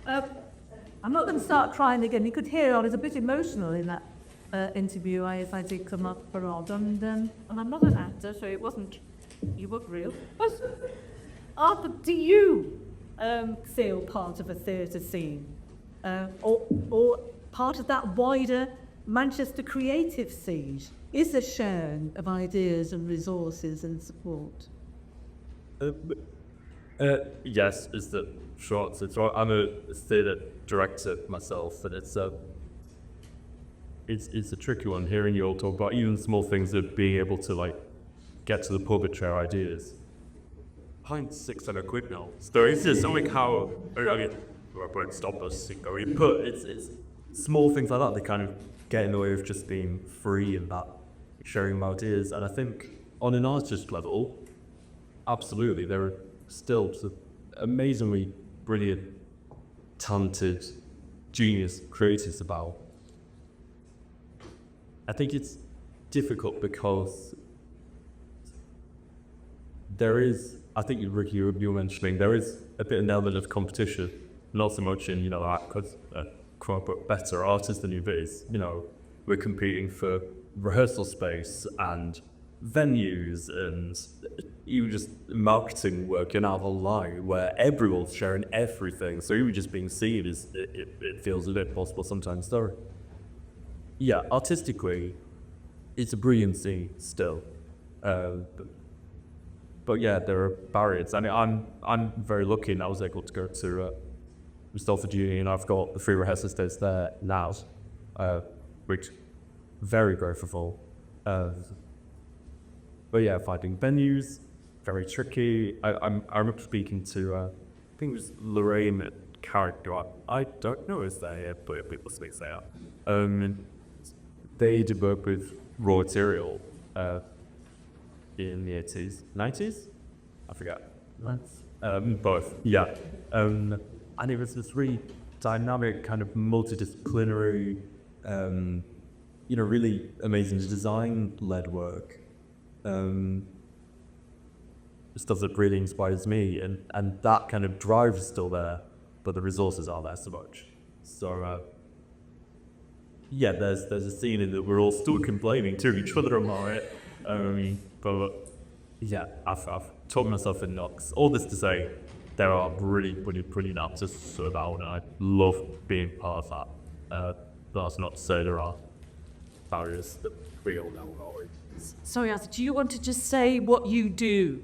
I'm not going to start crying again. You could hear I was a bit emotional in that interview as I did come up for odd. And I'm not an actor, so it wasn't, you weren't real. But Arthur, do you feel part of a theatre scene? Or part of that wider Manchester creative siege? Is a sharing of ideas and resources and support? Yes, is the short answer. So I'm a theatre director myself, and it's a tricky one. Hearing you all talk about even small things of being able to like get to the pub and share ideas. Behind £600 now, so it's just something how I mean, won't stop us going, but it's small things like that. They kind of get in the way of just being free and that sharing ideas. And I think on an artist level, absolutely, there are still amazingly brilliant, talented, genius creators about. I think it's difficult because there is, I think Ricky, you were mentioning, there is a bit of an element of competition, not so much in, that because quote unquote better artists than you is, we're competing for rehearsal space and venues and even just marketing work in our whole life where everyone's sharing everything. So even just being seen is, it feels a bit impossible sometimes. So yeah, artistically, it's a brilliant scene still. But yeah, there are barriers. I mean, I'm very lucky and I was able to go to Salford Uni and I've got the free rehearsal space there now, which very grateful for. But yeah, finding venues, very tricky. I remember speaking to, I think it was Lorraine at Carrick, I don't know if they're here, but people speak they are. They did work with raw material in the 80s, 90s? I forget. Both, yeah. And it was this really dynamic, kind of multidisciplinary, really amazing design-led work. Stuff that really inspires me, and that kind of drive is still there, but the resources aren't there so much. So yeah, there's a scene in that we're all still complaining to each other about it. But yeah, I've talked myself in knocks. All this to say, there are brilliant artists about, and I love being part of that. That's not to say there are barriers that we all know about. Sorry, Arthur, do you want to just say what you do?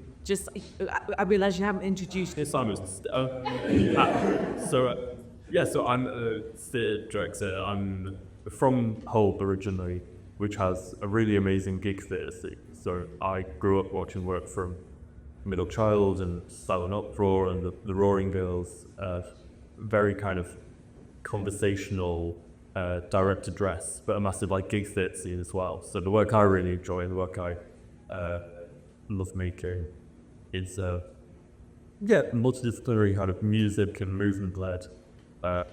I realise you haven't introduced Yes, I'm so I'm a theatre director. I'm from Hull originally, which has a really amazing gig theatre scene. So I grew up watching work from Middle Child and Silent Uproar and the Roaring Girls, very kind of conversational, direct address, but a massive gig theatre scene as well. So the work I really enjoy and the work I love making is multidisciplinary kind of music and movement led. So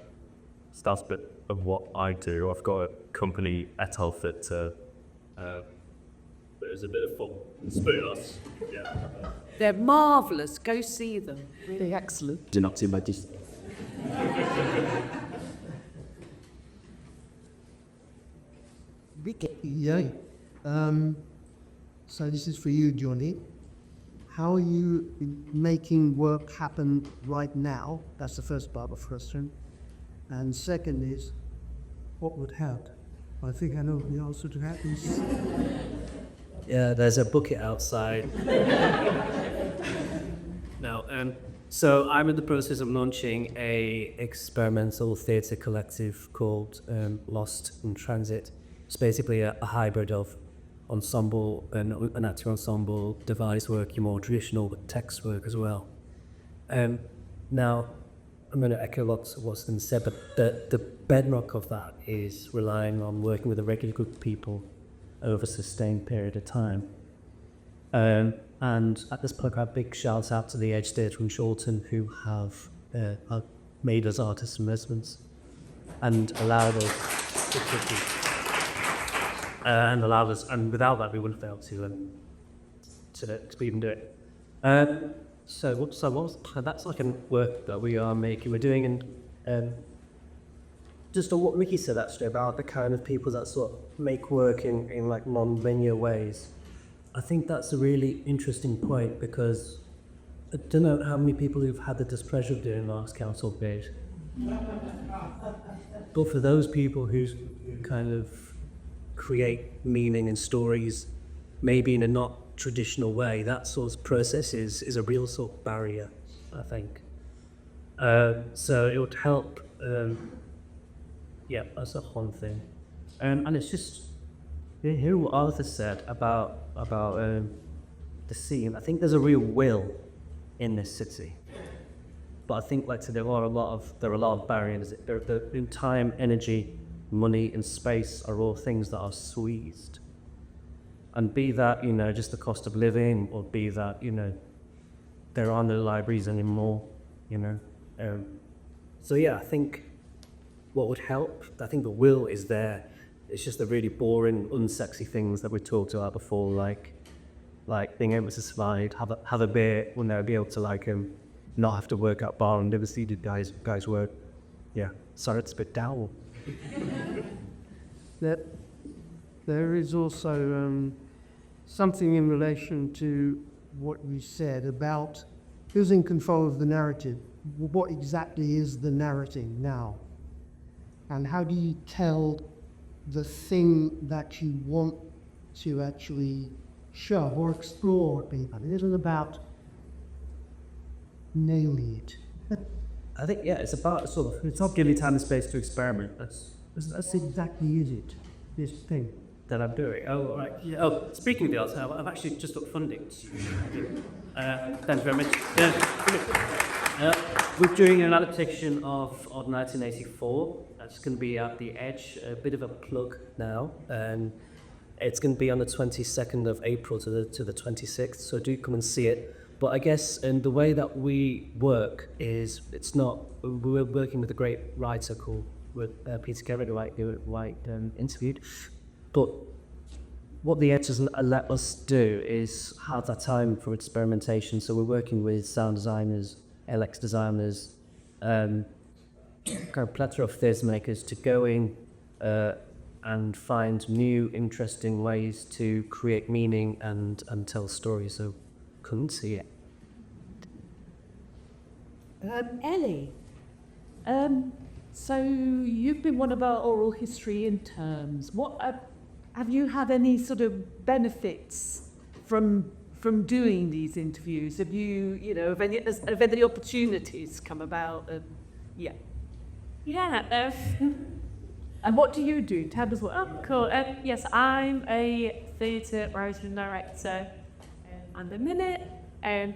that's a bit of what I do. I've got a company, Etal Theatre, but it's a bit of fun. Spoilers. Yeah. They're marvellous. Go see them. Really excellent. Do not see my dis. Yeah. So this is for you, Johnny. How are you making work happen right now? That's the first part of the question. And second is, what would help? I think I know the answer to that is... Yeah, there's a bucket outside. Now, so I'm in the process of launching a experimental theatre collective called Lost in Transit. It's basically a hybrid of ensemble, an acting ensemble, device work, your more traditional text work as well. Now, I'm going to echo lots of what's been said, but the bedrock of that is relying on working with a regular group of people over a sustained period of time. And at this point, a big shout out to the Edge Theatre in Shorton, who have made us artists in residence and allowed us and without that we wouldn't have been able to even do it. So that's like a work that we are making. We're doing just on what Ricky said actually about the kind of people that sort of make work in like non-linear ways. I think that's a really interesting point, because I don't know how many people who've had the displeasure of doing the Arts Council bid. But for those people who kind of create meaning and stories, maybe in a not traditional way, that sort of process is a real sort of barrier, I think. So it would help, yeah, that's a one thing. And it's just, hear what Arthur said about the scene. I think there's a real will in this city, but I think, like I said, there are a lot of barriers. In time, energy, money, and space are all things that are squeezed. And be that, just the cost of living, or be that, there are no libraries anymore, So yeah, I think what would help, I think the will is there. It's just the really boring, unsexy things that we talked about before, like being able to slide, have a beer, be able to not have to work out bar and never see the guys work. Yeah, sorry, it's a bit down. There is also something in relation to what you said about who's in control of the narrative. What exactly is the narrating now? And how do you tell the thing that you want to actually show or explore people? It isn't about nailing it. I think, yeah, it's about it's not giving time and space to experiment. That's exactly it, this thing that I'm doing. Oh, right. Yeah. Oh, speaking of the arts, I've actually just got funding. Thank you very much. We're doing an adaptation of 1984. That's going to be at the Edge. A bit of a plug now. It's going to be on the 22nd of April to the 26th. So do come and see it. But I guess the way that we work is we're working with a great writer called Peter Garrett, who interviewed. But what the Edge doesn't let us do is have that time for experimentation. So we're working with sound designers, LX designers, kind of plethora of theatre makers to go in and find new, interesting ways to create meaning and tell stories. So couldn't see it. Ellie, so you've been one of our oral history interns. What have you had any sort of benefits from doing these interviews? Have you, have any opportunities come about? Yeah. Yeah. And what do you do? Tell us what. Oh, cool. Yes, I'm a theatre writer and director at the minute,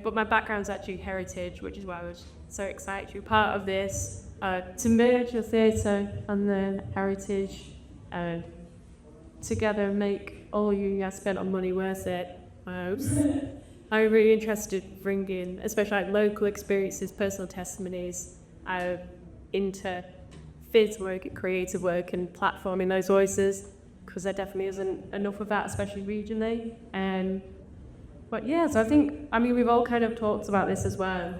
but my background's actually heritage, which is why I was so excited to be part of this, to merge the theatre and the heritage together and make all you guys spent on money worth it. I'm really interested in bringing, especially like local experiences, personal testimonies, into theatre work, creative work, and platforming those voices, because there definitely isn't enough of that, especially regionally. But yeah, so I think, we've all kind of talked about this as well,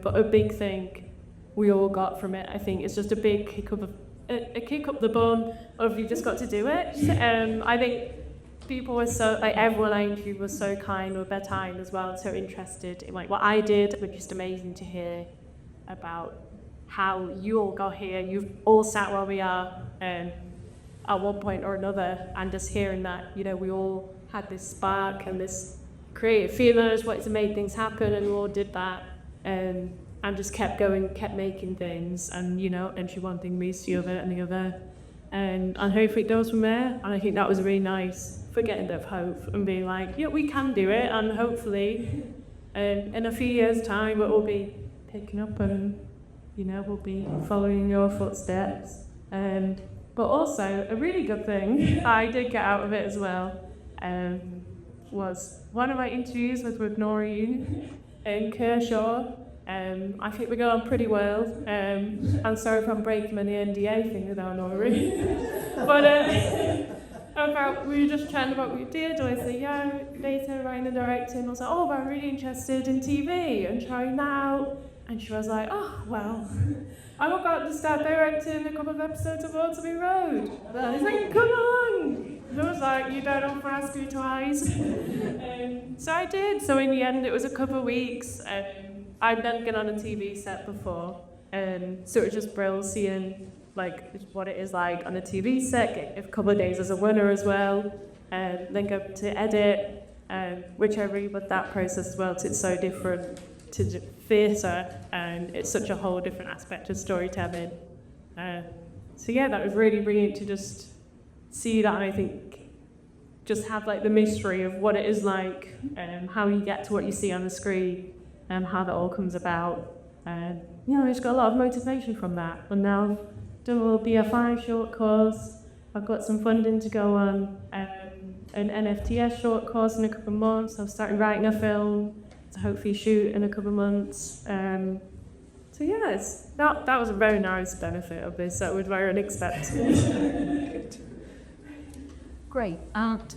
but a big thing we all got from it. I think it's just a big kick up a kick up the bum of you just got to do it. I think people were so, like everyone I interviewed was so kind, or their time as well, so interested in like what I did, which is just amazing to hear about how you all got here. You've all sat where we are at one point or another, and just hearing that, you know, we all had this spark and this creative feelers, what to make things happen, and we all did that, and just kept going, kept making things, and you know, entry one thing leads to the other and the other, and hopefully it goes from there. And I think that was really nice for getting that hope and being like, yeah, we can do it, and hopefully in a few years' time it will be picking up, and you know, we'll be following your footsteps. But also a really good thing I did get out of it as well was one of my interviews with Noreen in Kershaw. I think we got on pretty well. I'm sorry if I'm breaking the NDA thing with our Noreen. But we were just chatting about what we did. I said, yeah, later writing and directing. I was like, oh, but I'm really interested in TV and trying that out. And she was like, oh, well, I'm about to start directing a couple of episodes of Waterloo Road. And I was like, come on. And I was like, you don't offer ask me twice. So I did. So in the end, it was a couple of weeks. I'd never been on a TV set before. So it was just brilliant seeing like what it is like on a TV set, get a couple of days as a winner as well, then go to edit, which I really love that process as well. It's so different to theatre, and it's such a whole different aspect of storytelling. So yeah, that was really brilliant to just see that, and I think just have like the mystery of what it is like, how you get to what you see on the screen, and how that all comes about. And you know, I just got a lot of motivation from that. And now I've done a BFI short course. I've got some funding to go on an NFTS short course in a couple of months. I've started writing a film to hopefully shoot in a couple of months. So yeah, that was a very nice benefit of this. That was very unexpected. Great. And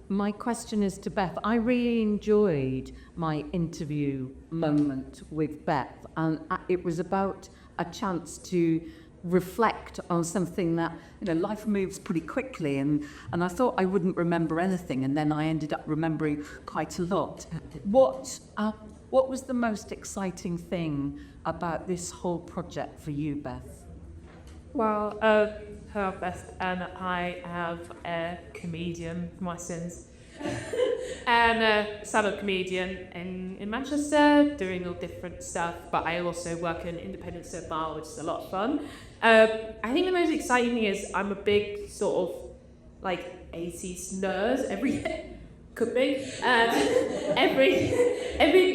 my question is to Beth. I really enjoyed my interview moment with Beth, and it was about a chance to reflect on something that, you know, life moves pretty quickly, and I thought I wouldn't remember anything, and then I ended up remembering quite a lot. What was the most exciting thing about this whole project for you, Beth? Well, Beth and I have a comedian, my sins, and a stand-up comedian in Manchester, doing all different stuff, but I also work in independent bar, which is a lot of fun. I think the most exciting thing is I'm a big sort of like 80s nerd, could be.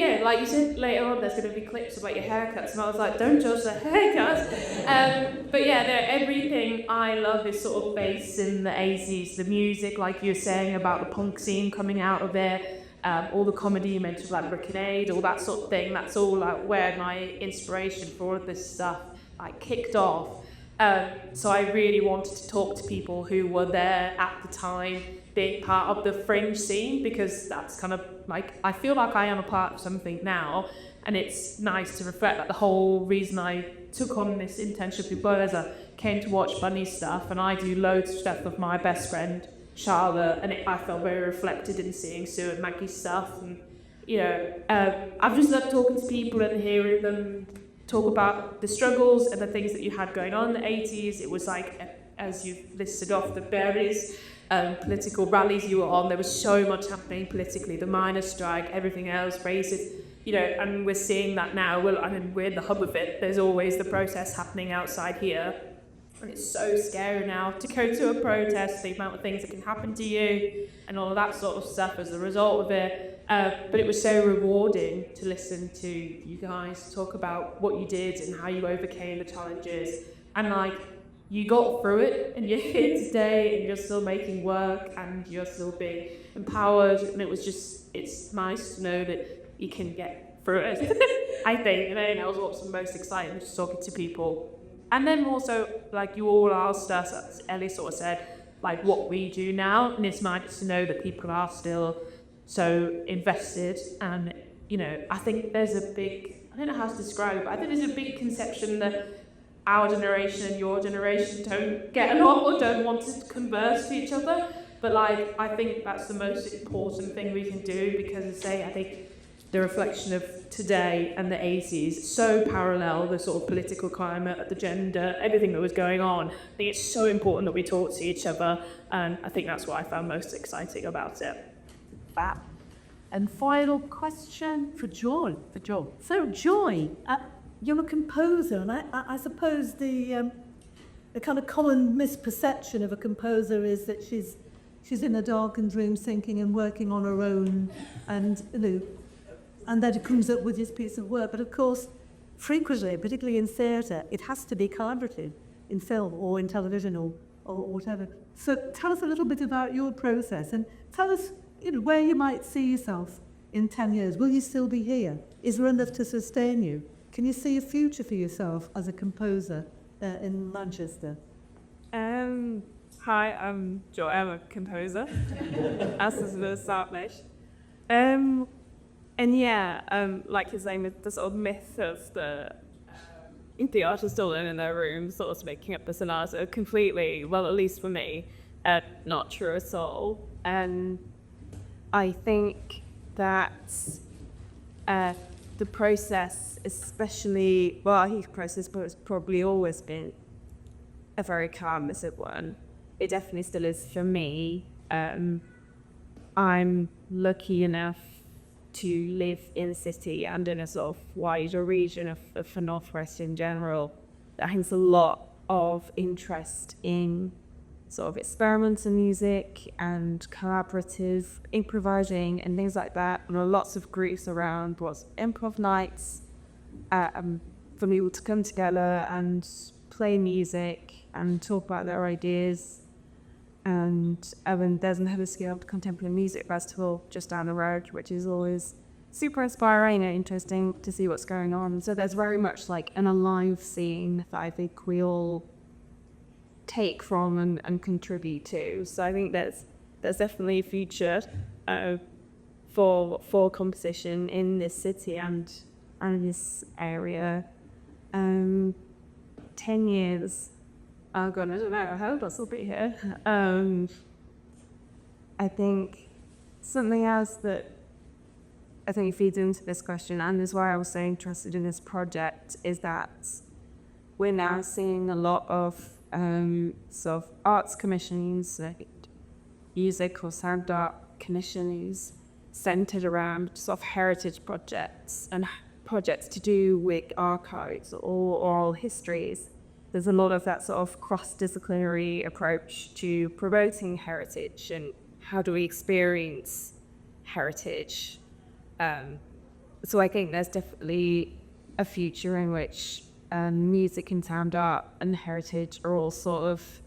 Yeah, like you said later on, there's going to be clips about your haircuts, and I was like, don't judge the haircuts. But yeah, everything I love is sort of based in the 80s. The music, like you were saying about the punk scene coming out of it, all the comedy you mentioned, like Rick and Aid, all that sort of thing. That's all like where my inspiration for all of this stuff like kicked off. So I really wanted to talk to people who were there at the time, being part of the fringe scene, because that's kind of like, I feel like I am a part of something now, and it's nice to reflect that the whole reason I took on this internship with Boaz, I came to watch Bunny stuff, and I do loads of stuff with my best friend Charlotte, and I felt very reflected in seeing Sue and Maggie's stuff, and you know, I've just loved talking to people and hearing them talk about the struggles and the things that you had going on in the 80s. It was like, as you've listed off, the various political rallies you were on, there was so much happening politically, the miners' strike, everything else, racist, you know, and we're seeing that now. Well, I mean, we're in the hub of it. There's always the protest happening outside here, and it's so scary now to go to a protest, the amount of things that can happen to you, and all of that sort of stuff as a result of it. But it was so rewarding to listen to you guys talk about what you did and how you overcame the challenges, and like, you got through it, and you're here today, and you're still making work, and you're still being empowered, and it was just, it's nice to know that you can get through it. I think, and that was what's the most exciting, just talking to people. And then also, like, you all asked us, as Ellie sort of said, like, what we do now, and it's nice to know that people are still so invested, and, you know, I think there's a big don't know how to describe it, but I think there's a big conception that our generation and your generation don't get along or don't want to converse to each other. But like, I think that's the most important thing we can do, because as I say, I think the reflection of today and the 80s so parallel, the sort of political climate, the gender, everything that was going on. I think it's so important that we talk to each other, and I think that's what I found most exciting about it. Fab. And final question for Joy. So Joy, you're a composer, and I suppose the kind of common misperception of a composer is that she's in a darkened room thinking and working on her own, and and then it comes up with this piece of work. But of course, frequently, particularly in theatre, it has to be collaborative, in film or in television or whatever. So tell us a little bit about your process, and tell us where you might see yourself in 10 years. Will you still be here? Is there enough to sustain you? Can you see a future for yourself as a composer in Manchester? Hi, I'm Joy. I'm a composer. As is the Sartlish. And yeah, like you're saying, the sort of myth of the artist still in their room, sort of making up the sonata, completely, well, at least for me, not true at all. And I think that the process, especially, well, I think the process has probably always been a very calm-misted one. It definitely still is for me. I'm lucky enough to live in the city and in a sort of wider region of the Northwest in general. That has a lot of interest in sort of experimental music and collaborative improvising and things like that. And there are lots of groups around what's improv nights for people to come together and play music and talk about their ideas. And there's an Huddersfield Contemporary Music Festival just down the road, which is always super inspiring and interesting to see what's going on. So there's very much like an alive scene that I think we all take from and contribute to. So I think there's definitely a future for composition in this city and this area. 10 years. Oh God, I don't know. I hope I'll still be here. I think something else that I think feeds into this question, and is why I was so interested in this project, is that we're now seeing a lot of sort of arts commissions, music or sound art commissions centered around sort of heritage projects and projects to do with archives or oral histories. There's a lot of that sort of cross-disciplinary approach to promoting heritage and how do we experience heritage. So I think there's definitely a future in which music and sound art and heritage are all sort of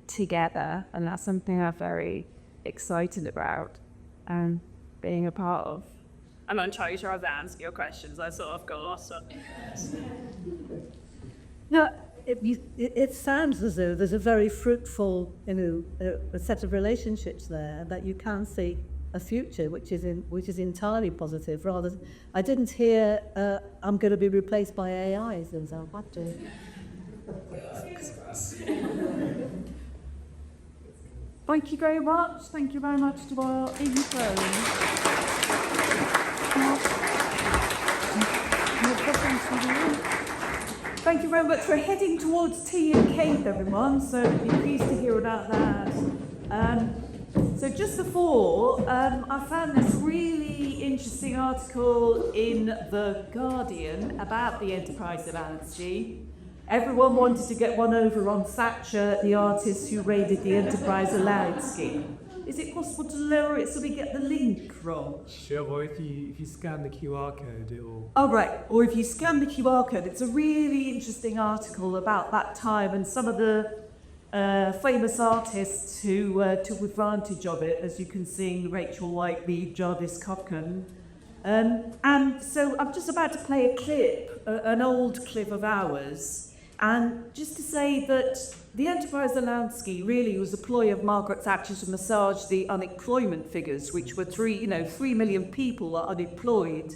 together, and that's something I'm very excited about and being a part of. I'm not entirely sure how to answer your questions. I sort of got lost on No, it sounds as though there's a very fruitful, a set of relationships there, that you can see a future which is entirely positive. Rather, I didn't hear I'm going to be replaced by AIs, and so what do? Thank you very much. Thank you very much to our Thank you very much for heading towards tea and cake, everyone. So I'd be pleased to hear about that. So just before, I found this really interesting article in The Guardian about the Enterprise Allowance scheme. Everyone wanted to get one over on Thatcher, the artist who raided the Enterprise Allowance scheme. Is it possible to lower it so we get the link, Rob? Sure, or if you scan the QR code, it will... Oh, right. Or if you scan the QR code, it's a really interesting article about that time and some of the famous artists who took advantage of it, as you can see, Rachel Whiteley, Jarvis Cocken. And so I'm just about to play a clip, an old clip of ours, and just to say that the Enterprise Allowance scheme really was a ploy of Margaret Thatcher to massage the unemployment figures, which were 3 million people are unemployed.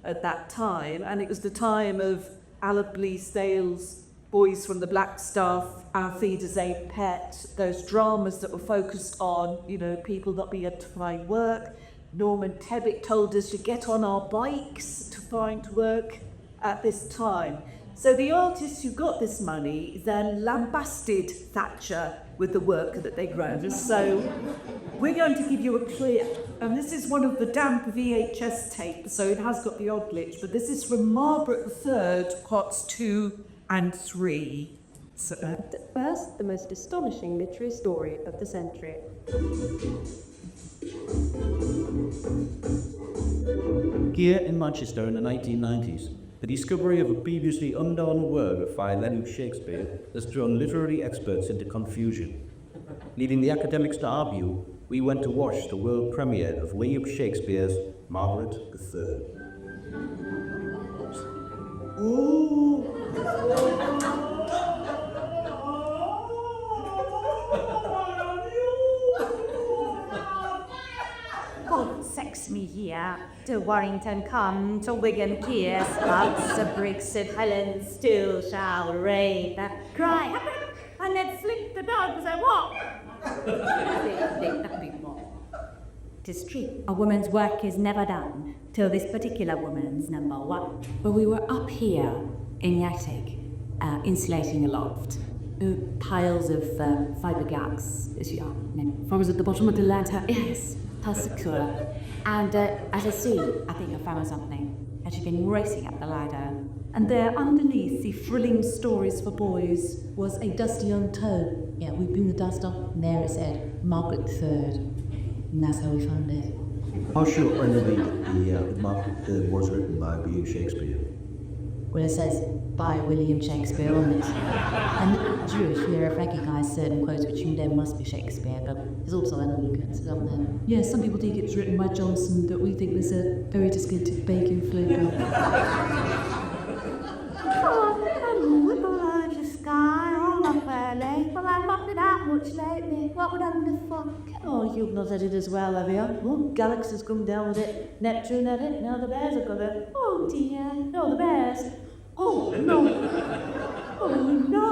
at that time, and it was the time of Alan Bleasdale's Boys from the Blackstaff, Our Feeder's a Pet, those dramas that were focused on, you know, people not being able to find work. Norman Tebbit told us to get on our bikes to find work at this time. So the artists who got this money then lambasted Thatcher with the work that they wrote. So we're going to give you a clip, and this is one of the damp VHS tapes, so it has got the odd glitch, but this is from Margaret III, parts 2 and 3. So, first, the most astonishing literary story of the century. Here in Manchester in the 1990s, the discovery of a previously unknown work by William Shakespeare has thrown literary experts into confusion. Leaving the academics to argue, we went to watch the world premiere of William Shakespeare's Margaret III. God sex me here, to Warrington come, to Wigan Piers, lots of bricks of Helen still shall reign. Cry, and then slink the dog and say, what? 'Tis true, a woman's work is never done till this particular woman's number one. But we were up here in the attic, insulating a loft. Piles of fibre gags, as you are. Flowers at the bottom of the ladder. Yes, secure. And as I see, I think I found something. And she'd been racing up the ladder. And there, underneath the thrilling stories for boys, was a dusty old tome. Yeah, we blew the dust off, and there it said, Margaret III. And that's how we found it. How sure are you the Margaret III was written by William Shakespeare? Well, it says, by William Shakespeare on it. And Jewish, we have recognised certain quotes which you know must be Shakespeare, but there's also other nuances on there. Yeah, some people think it was written by Johnson, but we think there's a very distinctive bacon flavour. Well, I've not been out much lately. What would I have thought? Oh, you've not had it as well, have you? Well, Galaxy's come down with it. Neptune had it. Now the bears have got it. Oh dear. No, the bears. Oh, no. Oh, no.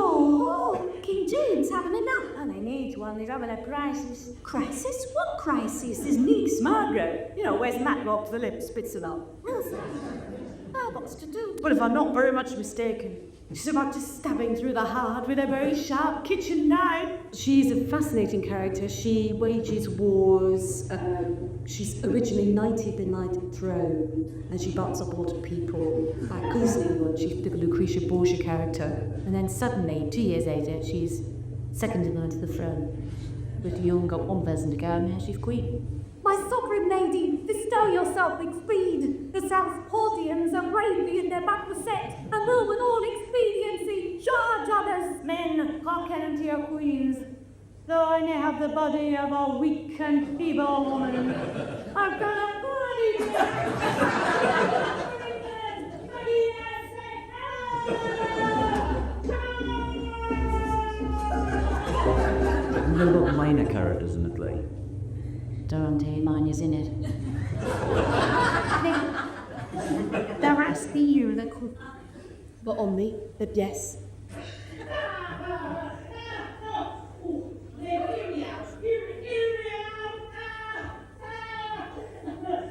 Oh, King James having enough. And they need one. He's having a crisis. Crisis? What crisis? His niece, Margaret. You know, where's Matlock, the lip spitting up? Oh, what's to do? Well, if I'm not very much mistaken, she's about to stabbing through the heart with a very sharp kitchen knife. She's a fascinating character. She wages wars. She's originally knighted the Knighted Throne, and she butts up a lot of people. Like Gosling, she's the Lucretia Borgia character. And then suddenly, 2 years later, she's second in line to the throne. With young got one person to go, and now she's queen. My sovereign lady, bestow yourself with speed. The Southportians are bravely in their back set, and will with all expediency charge others. Men, hearken unto your queens. Though I may have the body of a weak and feeble woman, I've got a body. There are a lot of minor characters in the play. Dante mine is in it. There has to be you that could. But on me, but yes.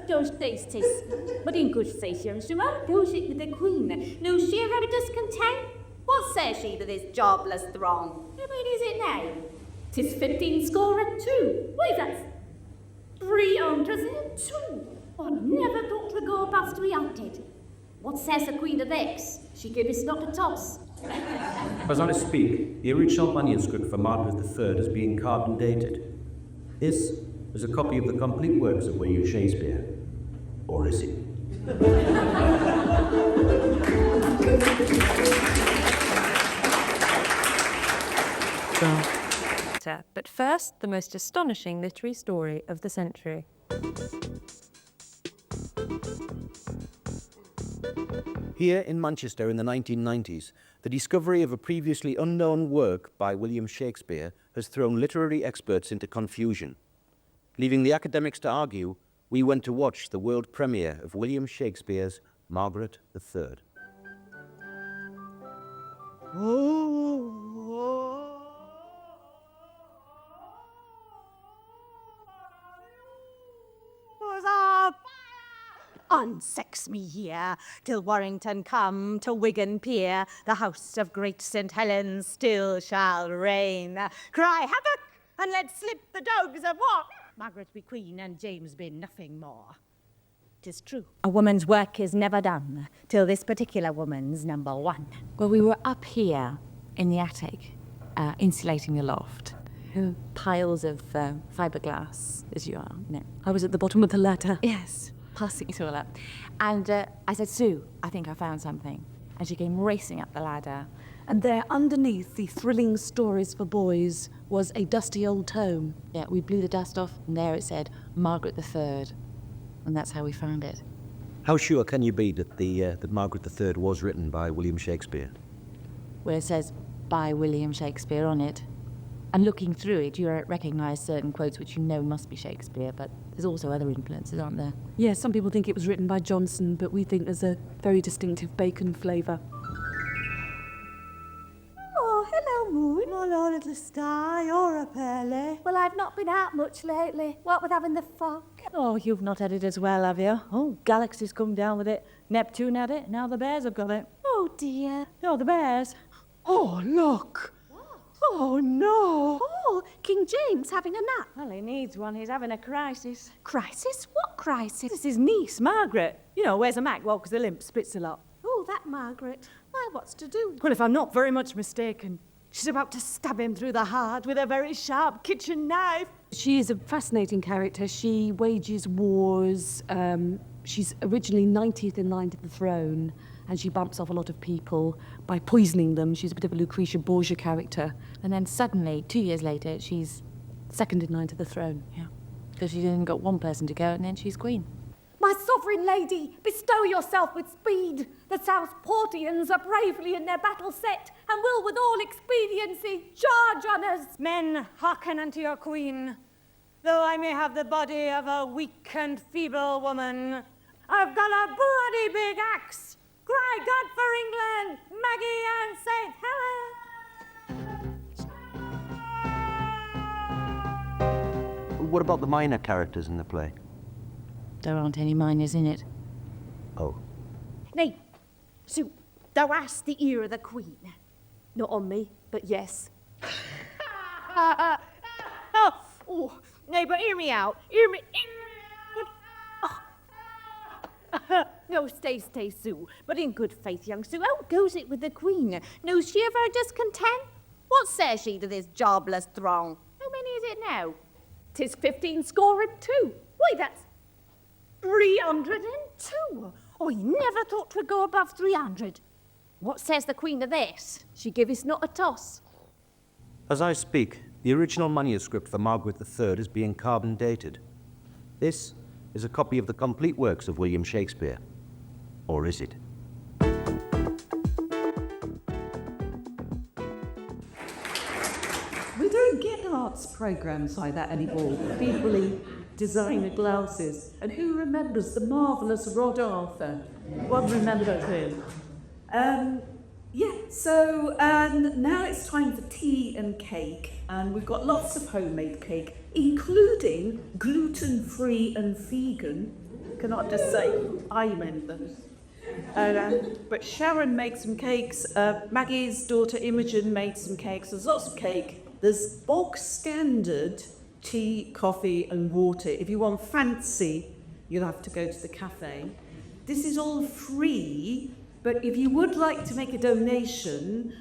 Those tastes, but in good station, she won't do it with the queen. No sheer of discontent. What says she to this jobless throng? How many is it now? 'Tis 15 score and 2. What is that? 302. I never thought to go past 300. What says the Queen of X? She gave us not a toss. As I speak, the original manuscript for Margaret III is being carved and dated. This is a copy of the complete works of William Shakespeare. Or is it? But first, the most astonishing literary story of the century. Here in Manchester in the 1990s, the discovery of a previously unknown work by William Shakespeare has thrown literary experts into confusion. Leaving the academics to argue, we went to watch the world premiere of William Shakespeare's Margaret III. Unsex me here, till Warrington come to Wigan Pier. The house of great St. Helens still shall reign. Cry havoc, and let slip the dogs of war. Margaret be queen, and James be nothing more. 'Tis true. A woman's work is never done till this particular woman's number one. Well, we were up here in the attic, insulating the loft. Piles of fiberglass, as you are. No. I was at the bottom of the ladder. Yes, passing it all up. And I said, Sue, I think I found something. And she came racing up the ladder. And there, underneath the thrilling stories for boys, was a dusty old tome. Yeah, we blew the dust off, and there it said, Margaret III. And that's how we found it. How sure can you be that that Margaret III was written by William Shakespeare? Well, it says, by William Shakespeare on it. And looking through it, you recognise certain quotes which you know must be Shakespeare, but there's also other influences, aren't there? Yeah, some people think it was written by Johnson, but we think there's a very distinctive bacon flavour. Oh, hello, Moon. Hello, little star. You're up early. Well, I've not been out much lately. What with having the fog. Oh, you've not had it as well, have you? Oh, Galaxy's come down with it. Neptune had it. Now the bears have got it. Oh, dear. Oh, the bears. Oh, look. Oh, no. Oh, King James having a nap. Well, he needs one. He's having a crisis. Crisis? What crisis? This is his niece, Margaret. You know, wears a Mac? Well, 'cause the limp splits a lot. Oh, that Margaret. Why, what's to do? Well, if I'm not very much mistaken, she's about to stab him through the heart with a very sharp kitchen knife. She is a fascinating character. She wages wars. She's originally 90th in line to the throne, and she bumps off a lot of people by poisoning them. She's a bit of a Lucretia Borgia character. And then suddenly, 2 years later, she's second in line to the throne. Yeah. Because she's only got one person to go, and then she's queen. My sovereign lady, bestow yourself with speed. The Southportians are bravely in their battle set, and will with all expediency charge on us. Men, hearken unto your queen. Though I may have the body of a weak and feeble woman, I've got a bloody big axe. Cry God for England, Maggie and St. Helen. What about the minor characters in the play? There aren't any minors in it. Oh. Nay, Sue, thou hast the ear of the queen. Not on me, but yes. Oh, nay, but hear me out. Hear me. No, stay, Sue. But in good faith, young Sue, how goes it with the queen? Knows she of her discontent? What says she to this jobless throng? How many is it now? 'Tis 15 score and 2. Why, that's 302. I never thought 'twould go above 300. What says the queen to this? She give us not a toss. As I speak, the original manuscript for Margaret III is being carbon dated. This is a copy of the complete works of William Shakespeare. Or is it? We don't get arts programmes like that anymore. People in designer glasses. And who remembers the marvellous Rod Arthur? One remembers him. So now it's time for tea and cake. And we've got lots of homemade cake, including gluten-free and vegan. Can I just say, I remember. But Sharon made some cakes. Maggie's daughter Imogen made some cakes. There's lots of cake. There's bog standard tea, coffee and water. If you want fancy, you'll have to go to the cafe. This is all free, but if you would like to make a donation,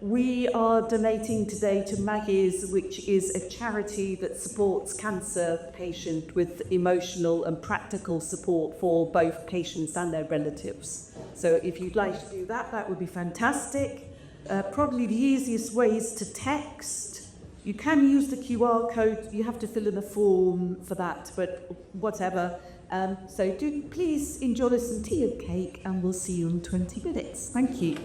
we are donating today to Maggie's, which is a charity that supports cancer patients with emotional and practical support for both patients and their relatives. So if you'd like to do that, that would be fantastic. Probably the easiest way is to text. You can use the QR code. You have to fill in a form for that, but whatever. So do please enjoy some tea and cake, and we'll see you in 20 minutes. Thank you.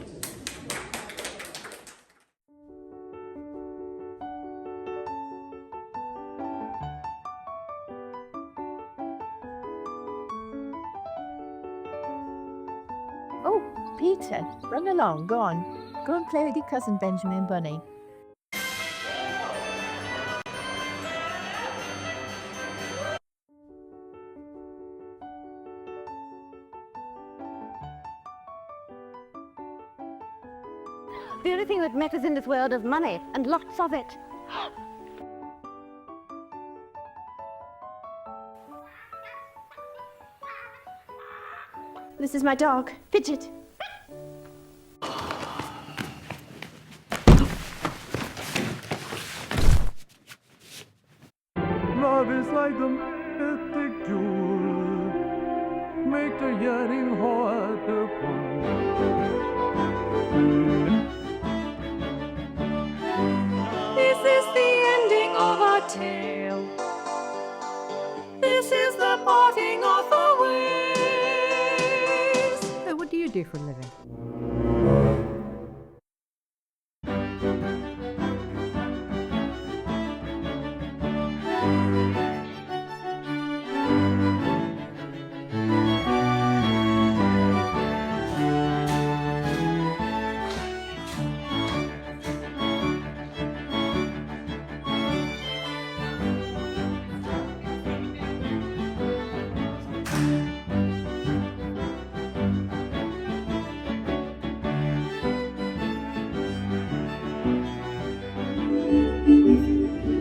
Peter, run along, go on. Go and play with your cousin Benjamin Bunny. The only thing that matters in this world is money, and lots of it. This is my dog, Fidget. Love is like a mystic jewel, make the yearning heart This is the ending of our tale. This is the parting of the ways. So what do you do for a living?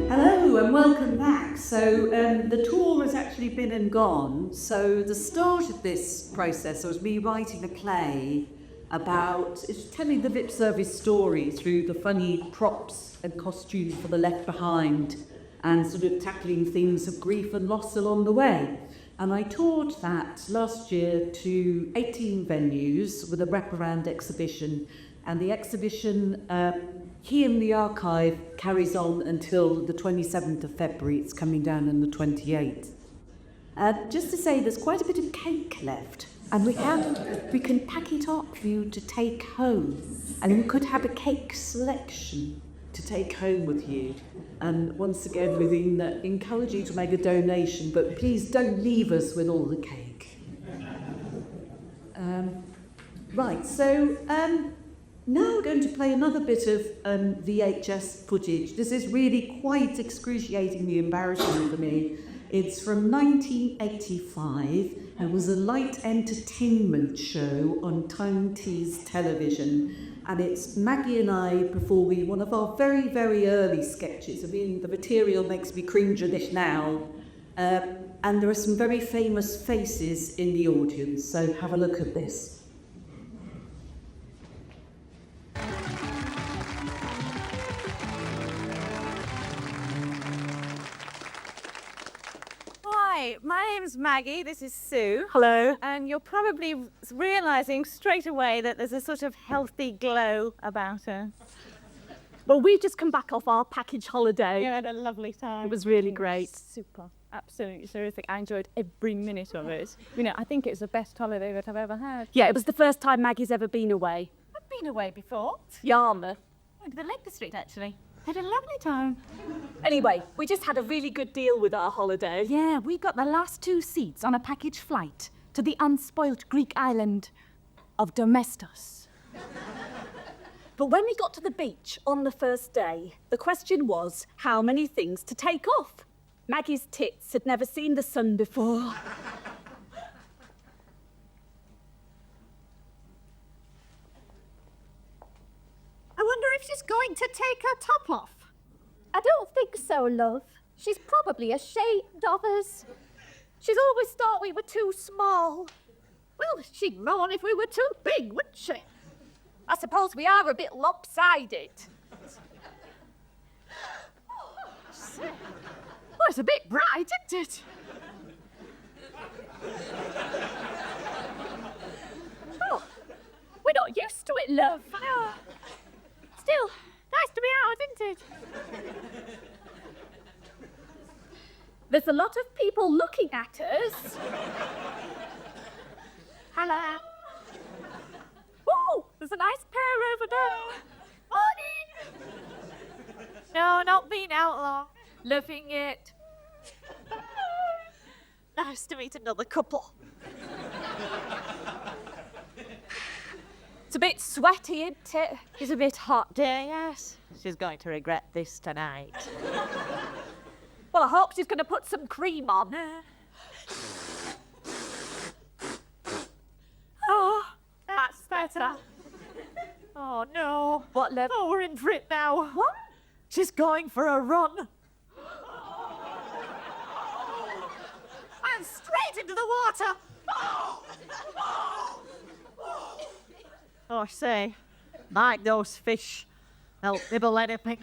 Hello and welcome back. So the tour has actually been and gone. So the start of this process was me writing a play about, it's telling the LipService story through the funny props and costumes for the left behind and sort of tackling themes of grief and loss along the way. And I toured that last year to 18 venues with a wraparound exhibition. And the exhibition here in the archive carries on until the 27th of February. It's coming down on the 28th. Just to say, there's quite a bit of cake left, and we can pack it up for you to take home, and we could have a cake selection to take home with you. And once again, we encourage you to make a donation, but please don't leave us with all the cake. Right, so now we're going to play another bit of VHS footage. This is really quite excruciatingly embarrassing for me. It's from 1985. It was a light entertainment show on Tone T's television. And it's Maggie and I performing one of our very, very early sketches. I mean, the material makes me cringe at this now. And there are some very famous faces in the audience, so have a look at this. Hi, my name's Maggie, this is Sue. Hello. And you're probably realising straight away that there's a sort of healthy glow about her. Well, we've just come back off our package holiday. You had a lovely time. It was really great. Super. Absolutely terrific. I enjoyed every minute of it. You know, I think it was the best holiday that I've ever had. Yeah, it was the first time Maggie's ever been away. I've been away before. Yarmouth. Went to the Lake District, actually. Had a lovely time. Anyway, we just had a really good deal with our holiday. Yeah, we got the last 2 seats on a package flight to the unspoilt Greek island of Domestos. But when we got to the beach on the first day, the question was how many things to take off. Maggie's tits had never seen the sun before. I wonder if she's going to take her top off. I don't think so, love. She's probably ashamed of us. She's always thought we were too small. Well, she'd moan if we were too big, wouldn't she? I suppose we are a bit lopsided. Well, it's a bit bright, isn't it? Oh, we're not used to it, love. Still, nice to be out, isn't it? There's a lot of people looking at us. Hello. Oh, there's a nice pair over there. Morning. No, not being outlaw. Loving it. Nice to meet another couple. It's a bit sweaty, isn't it? It's a bit hot, dear, yes. She's going to regret this tonight. Well, I hope she's going to put some cream on. Oh, that's better. Oh, no. What, love? Oh, we're in for it now. What? She's going for a run. And straight into the water. Oh, I say, like those fish, they'll nibble anything.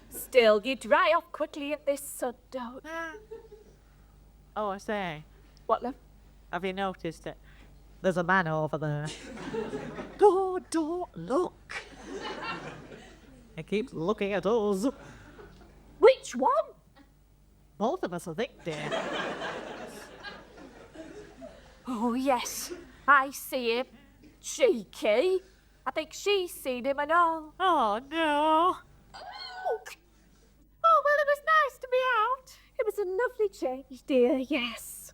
Still, you dry off quickly in this sun, don't you? Oh, I say. What, love? Have you noticed it? There's a man over there. Oh, don't look. He keeps looking at us. Which one? Both of us, I think, dear. Oh, yes, I see him. Cheeky. I think she's seen him and all. Oh, no. Oh, well, it was nice to be out. It was a lovely change, dear, yes.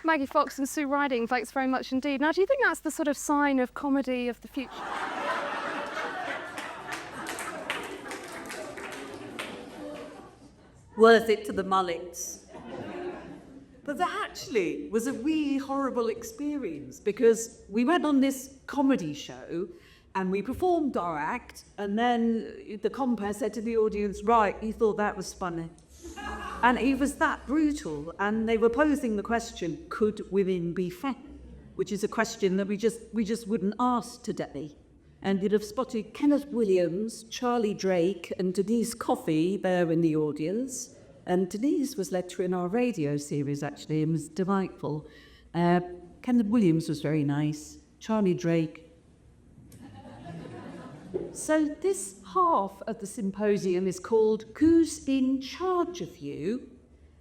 Maggie Fox and Sue Riding, thanks very much indeed. Now, do you think that's the sort of sign of comedy of the future? Worth it to the mullets. But that actually was a really horrible experience because we went on this comedy show and we performed our act, and then the compere said to the audience, right, he thought that was funny. And it was that brutal, and they were posing the question, could women be fat? Which is a question that we just wouldn't ask today. And you'd have spotted Kenneth Williams, Charlie Drake, and Denise Coffey there in the audience. And Denise was lecturing our radio series, actually, and was delightful. Kenneth Williams was very nice. Charlie Drake. So this half of the symposium is called Who's in Charge of You?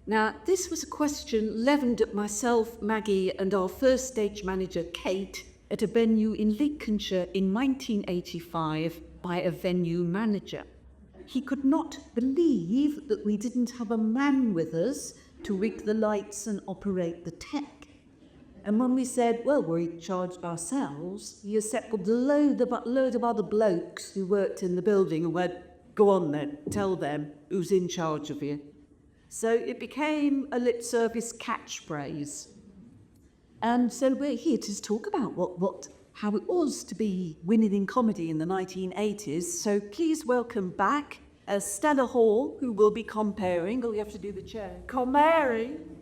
Now, this was a question leavened at myself, Maggie, and our first stage manager, Kate, at a venue in Lincolnshire in 1985 by a venue manager. He could not believe that we didn't have a man with us to rig the lights and operate the tech. And when we said, well, we're in charge ourselves, he assembled a load of other blokes who worked in the building and went, go on then, tell them who's in charge of you. So it became a LipService catchphrase. And so we're here to talk about how it was to be winning in comedy in the 1980s. So please welcome back Stella Hall, who will be comparing. Oh, you have to do the chair. Comparing.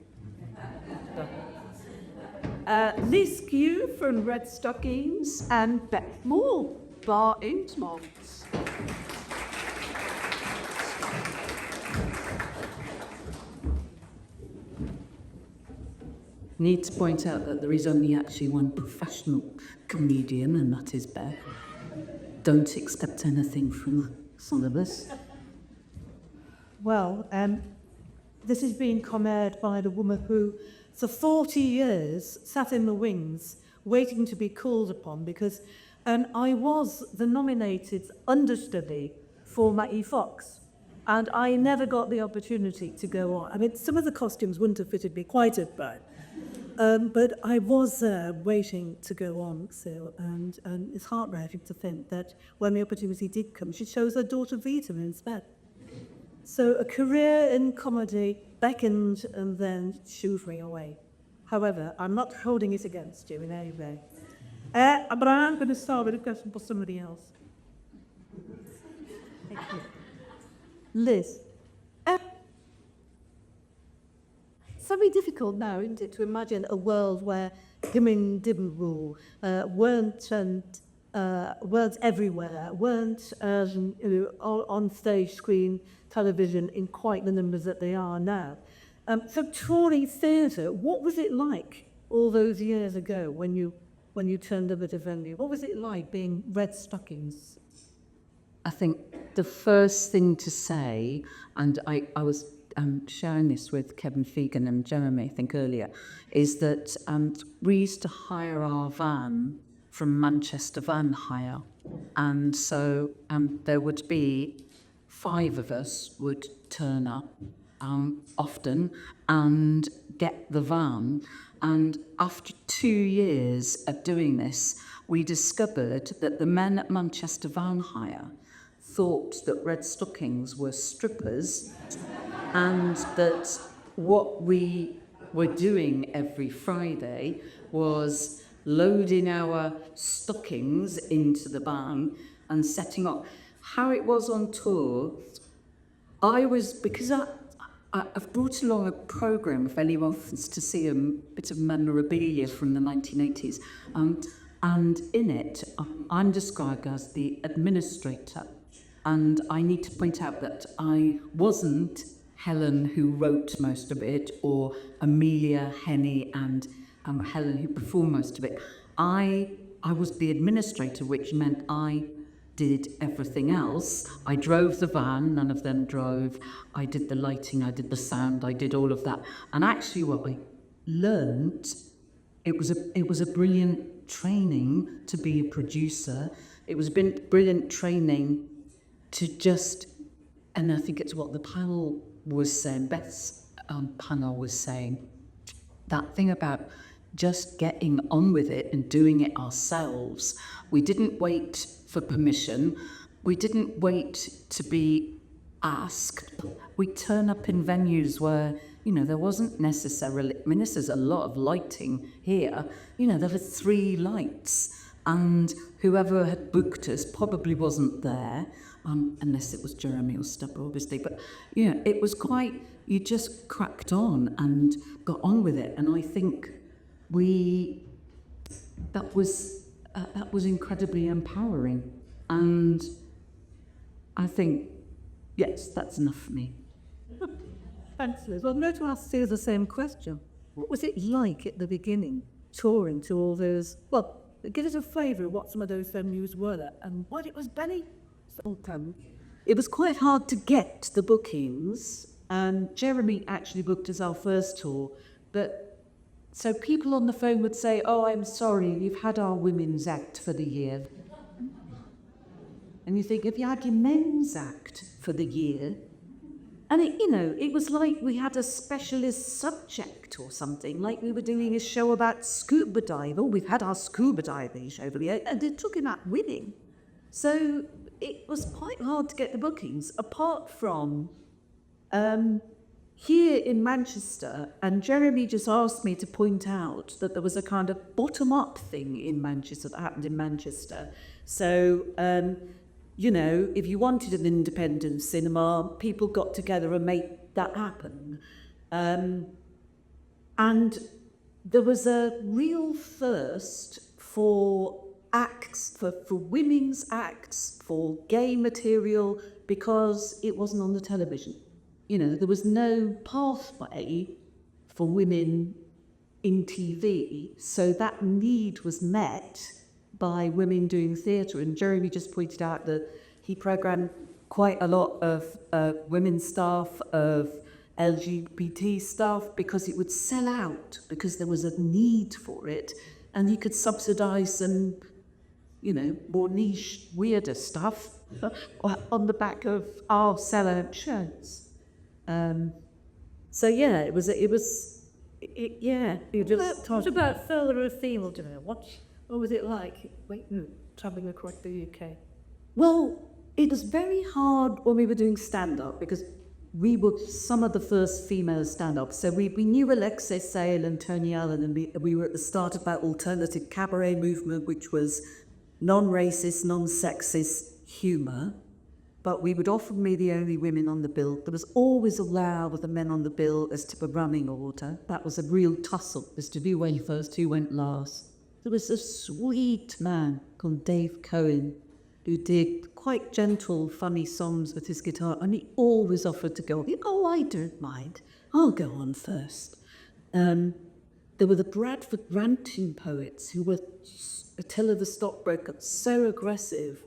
Liz Q from Red Stockings and Beth Moore, Bar Innsmouth. Need to point out that there is only actually one professional comedian, and that is Beth. Don't expect anything from some of us. Well, this is being commented by the woman who, for 40 years, sat in the wings, waiting to be called upon, because I was the nominated understudy for Maggie Fox, and I never got the opportunity to go on. I mean, some of the costumes wouldn't have fitted me quite as bad. But I was waiting to go on, so, and it's heartbreaking to think that when the opportunity did come, she chose her daughter Vita instead. So a career in comedy beckoned and then shoovering away. However, I'm not holding it against you in any way. But I am going to start with a question for somebody else. Thank you. Liz. It's very difficult now, isn't it, to imagine a world where women didn't rule, weren't everywhere, weren't on stage, screen, television in quite the numbers that they are now. So touring theatre, what was it like all those years ago when you turned up at a venue? What was it like being Red Stockings? I think the first thing to say, and I was sharing this with Kevin Fegan and Jeremy, I think earlier, is that we used to hire our van from Manchester Van Hire. And so there would be 5 of us would turn up often and get the van. And after 2 years of doing this, we discovered that the men at Manchester Van Hire thought that red stockings were strippers, and that what we were doing every Friday was loading our stockings into the van and setting up. How it was on tour, because I've brought along a programme if anyone wants to see a bit of memorabilia from the 1980s, and in it I'm described as the administrator. And I need to point out that I wasn't Helen, who wrote most of it, or Amelia, Henny, and Helen, who performed most of it. I was the administrator, which meant I did everything else. I drove the van, none of them drove. I did the lighting, I did the sound, I did all of that. And actually what I learned, it was a brilliant training to be a producer. It was a brilliant training to just, and I think it's what the panel was saying, Beth's panel was saying, that thing about just getting on with it and doing it ourselves. We didn't wait for permission. We didn't wait to be asked. We turn up in venues where, there wasn't necessarily, this is a lot of lighting here. There were 3 lights, and whoever had booked us probably wasn't there. Unless it was Jeremy or Stubber, obviously. But, it was quite, you just cracked on and got on with it. And I think that was incredibly empowering. And I think, yes, that's enough for me. Thanks, Liz. Well, I'm going to ask you the same question. What was it like at the beginning, touring to all those, well, give us a flavour of what some of those venues were and what it was, Benny? It was quite hard to get the bookings, and Jeremy actually booked us our first tour, but so people on the phone would say, "Oh, I'm sorry, you've had our women's act for the year." And you think, if you had your men's act for the year, and it was like we had a specialist subject or something, like we were doing a show about scuba diving. We've had our scuba diving show for the year, and they're talking about winning. So it was quite hard to get the bookings, apart from here in Manchester, and Jeremy just asked me to point out that there was a kind of bottom-up thing in Manchester that happened in Manchester. So, if you wanted an independent cinema, people got together and made that happen. And there was a real thirst for acts, for women's acts, for gay material, because it wasn't on the television. There was no pathway for women in TV, so that need was met by women doing theatre. And Jeremy just pointed out that he programmed quite a lot of women's staff, of LGBT staff, because it would sell out, because there was a need for it, and he could subsidise some more niche, weirder stuff on the back of our sellout shows. So yeah, it was. What about further afield? What was it like? Travelling across the UK. Well, it was very hard when we were doing stand-up, because we were some of the first female stand-up. So we knew Alexis Sale and Tony Allen, and we were at the start of that alternative cabaret movement, which was non-racist, non-sexist humour. But we would often be the only women on the bill. There was always a row with the men on the bill as to the running order. That was a real tussle as to who went first, who went last. There was a sweet man called Dave Cohen who did quite gentle, funny songs with his guitar, and he always offered to go. Oh, I don't mind. I'll go on first. There were the Bradford ranting poets who were Attila the Stockbroker, so aggressive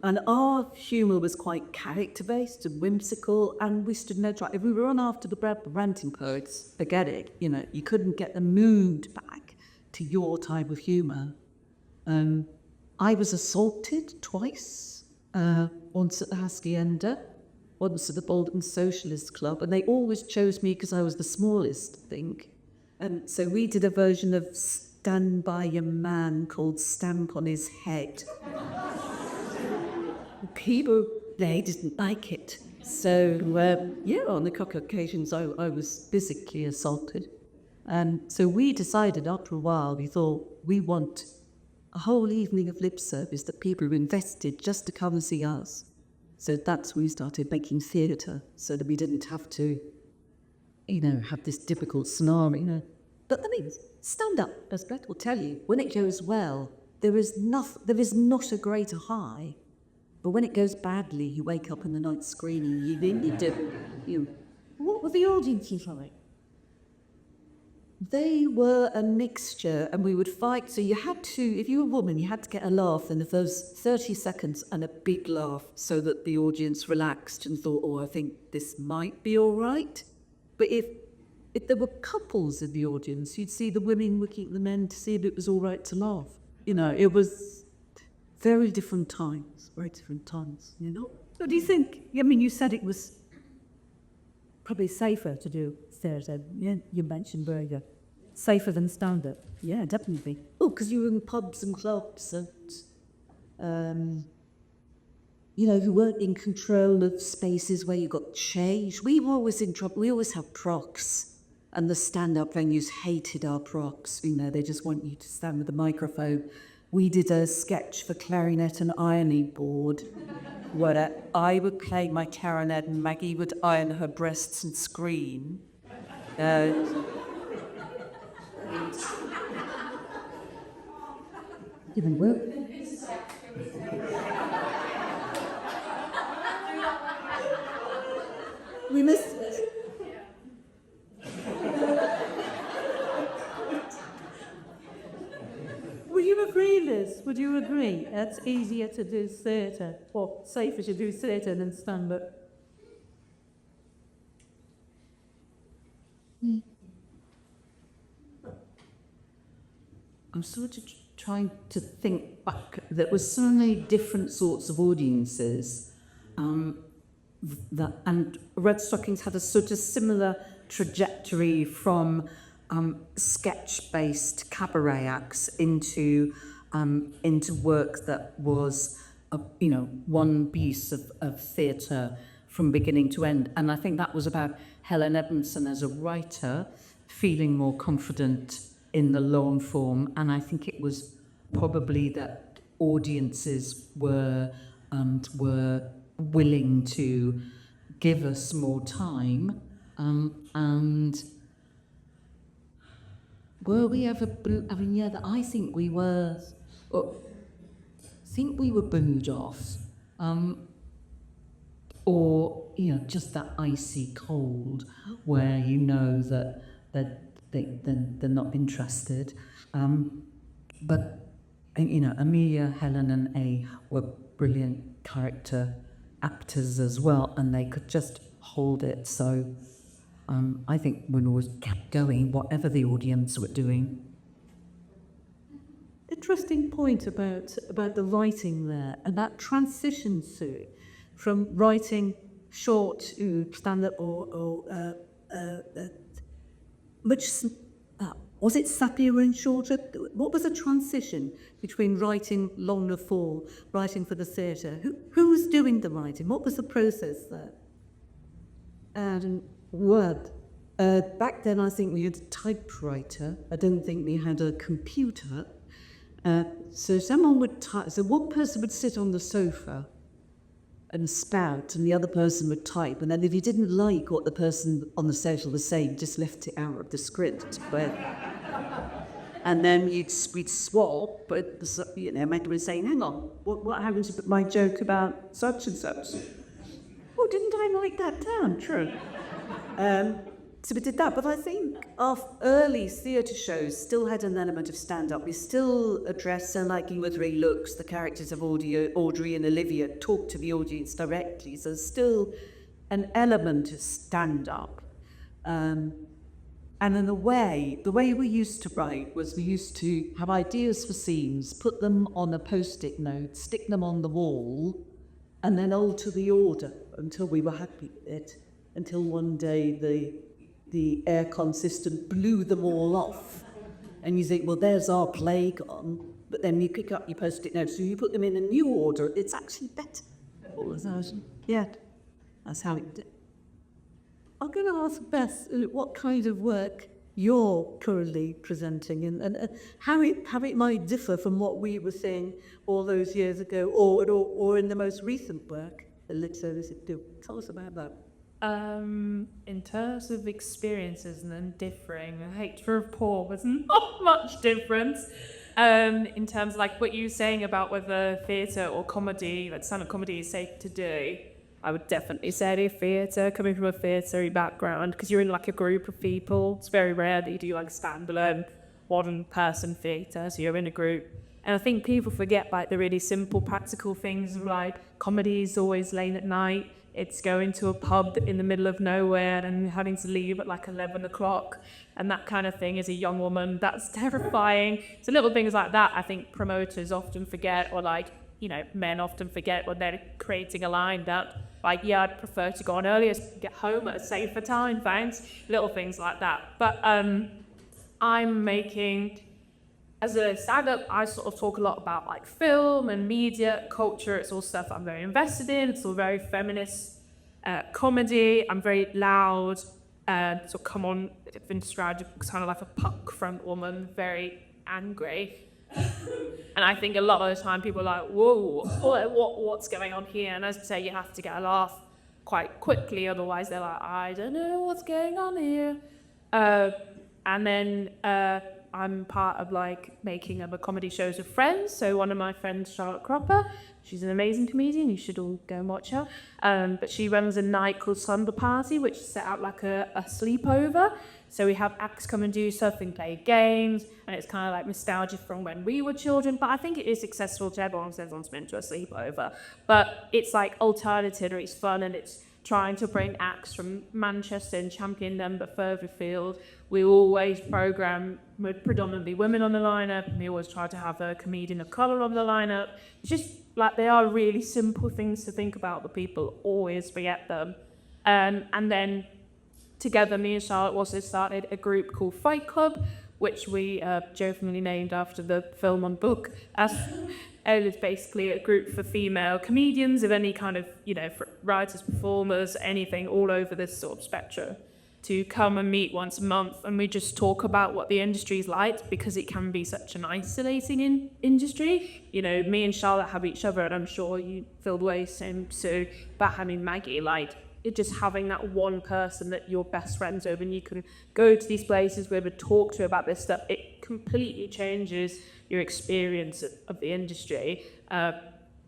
And our humour was quite character-based and whimsical, and we stood no chance. If we were on after the ranting poets, forget it. You know, you couldn't get the mood back to your type of humour. I was assaulted twice, once at the Hacienda, once at the Bolton Socialist Club, and they always chose me because I was the smallest, I think. And so we did a version of Stand By Your Man called Stamp on His Head. People, they didn't like it. So, yeah, on the couple of occasions I was physically assaulted. And so we decided after a while, we thought, we want a whole evening of lip service that people are invested just to come and see us. So that's when we started making theatre, so that we didn't have to, you know, have this difficult scenario. But I mean, stand-up, as Brett will tell you, when it goes well, there is not a greater high. But when it goes badly, you wake up in the night screaming. What were the audiences like? They were a mixture, and we would fight. So you had to, if you were a woman, you had to get a laugh in the first 30 seconds and a big laugh so that the audience relaxed and thought, oh, I think this might be all right. But if there were couples in the audience, you'd see the women looking at the men to see if it was all right to laugh. You know, it was very different times, you know. What do you think? I mean, you said it was probably safer to do theatre. Yeah, you mentioned Burger. Safer than stand-up. Yeah, definitely. Oh, because you were in pubs and clubs and, you know, you weren't in control of spaces where you got changed. We were always in trouble. We always had procs. And the stand-up venues hated our procs. You know, they just want you to stand with a microphone. We did a sketch for clarinet and ironing board where I would play my clarinet and Maggie would iron her breasts and scream. Didn't work. We missed it. Would you agree, Liz? Would you agree? It's easier to do theatre, or safer to do theatre than stand-up. I'm sort of trying to think back. There were so many different sorts of audiences, and Red Stockings had a sort of similar trajectory from sketch-based cabaret acts into work that was, you know, one piece of theatre from beginning to end. And I think that was about Helen Edmondson as a writer feeling more confident in the long form. And I think it was probably that audiences were willing to give us more time, and were we ever? I mean, yeah, I think we were. Booed off, or you know, just that icy cold, where you know that they're not interested. But you know, Amelia, Helen, and A were brilliant character actors as well, and they could just hold it. So I think we always kept going, whatever the audience were doing. Interesting point about the writing there, and that transition, Sue, from writing short to stand-up or was it sappier and shorter? What was the transition between writing long form, writing for the theatre? Who's doing the writing? What was the process there? And Word. Back then, I think we had a typewriter. I don't think we had a computer. So someone would type. So one person would sit on the sofa and spout, and the other person would type. And then if you didn't like what the person on the sofa was saying, just left it out of the script. And then we'd swap, but you know, Maggie was saying, "Hang on, what happened to my joke about such and such? Oh, didn't I write that down? True." So we did that, but I think our early theatre shows still had an element of stand-up. We still addressed, so like in With Three Looks, the characters of Audrey and Olivia talk to the audience directly. So there's still an element of stand-up. And in a way, the way we used to write was we used to have ideas for scenes, put them on a post-it note, stick them on the wall, and then alter the order until we were happy with it. Until one day the aircon system blew them all off. And you think, well, there's our play gone. But then you pick up your post-it notes, so you put them in a new order, it's actually better. Yeah, that's how it did. I'm going to ask Beth what kind of work you're currently presenting and how it might differ from what we were seeing all those years ago or in the most recent work that LipService do. Tell us about that. In terms of experiences and then differing, I hate to report, there's not much difference. In terms of like what you were saying about whether theatre or comedy, like stand-up comedy is safe to do, I would definitely say theatre, coming from a theatre background, because you're in like a group of people. It's very rare that you do like standalone one-person theatre, so you're in a group. And I think people forget like the really simple practical things of like comedy is always late at night. It's going to a pub in the middle of nowhere and having to leave at like 11 o'clock and that kind of thing as a young woman. That's terrifying. So little things like that I think promoters often forget, or like, you know, men often forget when they're creating a line that like, yeah, I'd prefer to go on earlier, get home at a safer time, thanks. Little things like that. But I'm making, as a stand-up, I sort of talk a lot about like film and media, culture. It's all stuff I'm very invested in. It's all very feminist comedy. I'm very loud, sort of come on, been described kind of like a punk front woman, very angry. And I think a lot of the time people are like, whoa, what's going on here? And as I say, you have to get a laugh quite quickly, otherwise they're like, I don't know what's going on here. And then I'm part of like making other comedy shows with friends. So one of my friends, Charlotte Cropper, she's an amazing comedian, you should all go and watch her. But she runs a night called Slumber Party, which is set out like a sleepover. So we have acts come and do stuff and play games, and it's kind of like nostalgia from when we were children, but I think it is accessible to everyone because everyone's been to a sleepover. But it's like alternative, or it's fun, and it's trying to bring acts from Manchester and champion them, but further afield. We always programme with predominantly women on the lineup, and we always try to have a comedian of colour on the lineup. It's just like they are really simple things to think about, but people always forget them. And then together, me and Charlotte also started a group called Fight Club, which we jokingly named after the film and book. It's basically a group for female comedians of any kind of, you know, writers, performers, anything, all over this sort of spectrum, to come and meet once a month, and we just talk about what the industry's like, because it can be such an isolating industry. You know, me and Charlotte have each other, and I'm sure you feel the way same too, about having Maggie, like, just having that one person that you're best friends with, and you can go to these places where we talk to about this stuff. It completely changes your experience of the industry.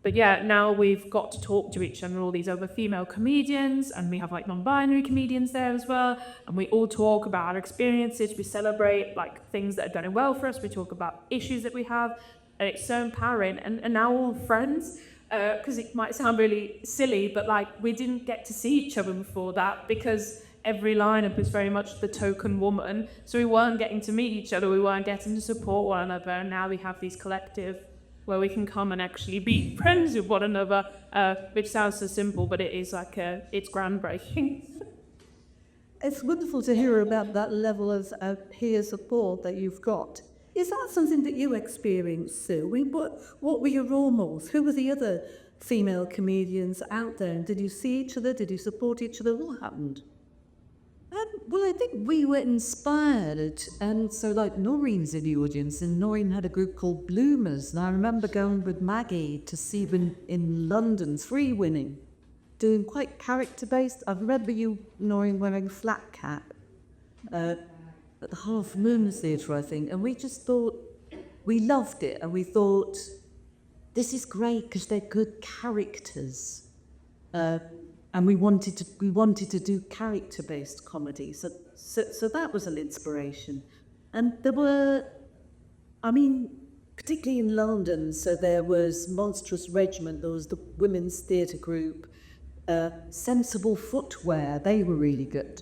But yeah, now we've got to talk to each other, all these other female comedians, and we have like non-binary comedians there as well, and we all talk about our experiences. We celebrate like things that are going well for us. We talk about issues that we have, and it's so empowering. And now we're all friends. Because it might sound really silly, but like we didn't get to see each other before that, because every lineup is very much the token woman. So we weren't getting to meet each other, we weren't getting to support one another. And now we have these collective where we can come and actually be friends with one another, which sounds so simple, but it is like it's groundbreaking. It's wonderful to hear about that level of peer support that you've got. Is that something that you experienced, Sue? What were your role models? Who were the other female comedians out there? And did you see each other? Did you support each other? What happened? Well, I think we were inspired. And so, like, Noreen's in the audience, and Noreen had a group called Bloomers. And I remember going with Maggie to see them in London, 3 winning, doing quite character-based. I remember you, Noreen, wearing a flat cap. At the Half Moon Theatre, I think, and we just thought, we loved it, and we thought, this is great because they're good characters. and we wanted to do character-based comedy. So that was an inspiration. And there were, I mean, particularly in London, so there was Monstrous Regiment, there was the women's theatre group, Sensible Footwear, they were really good.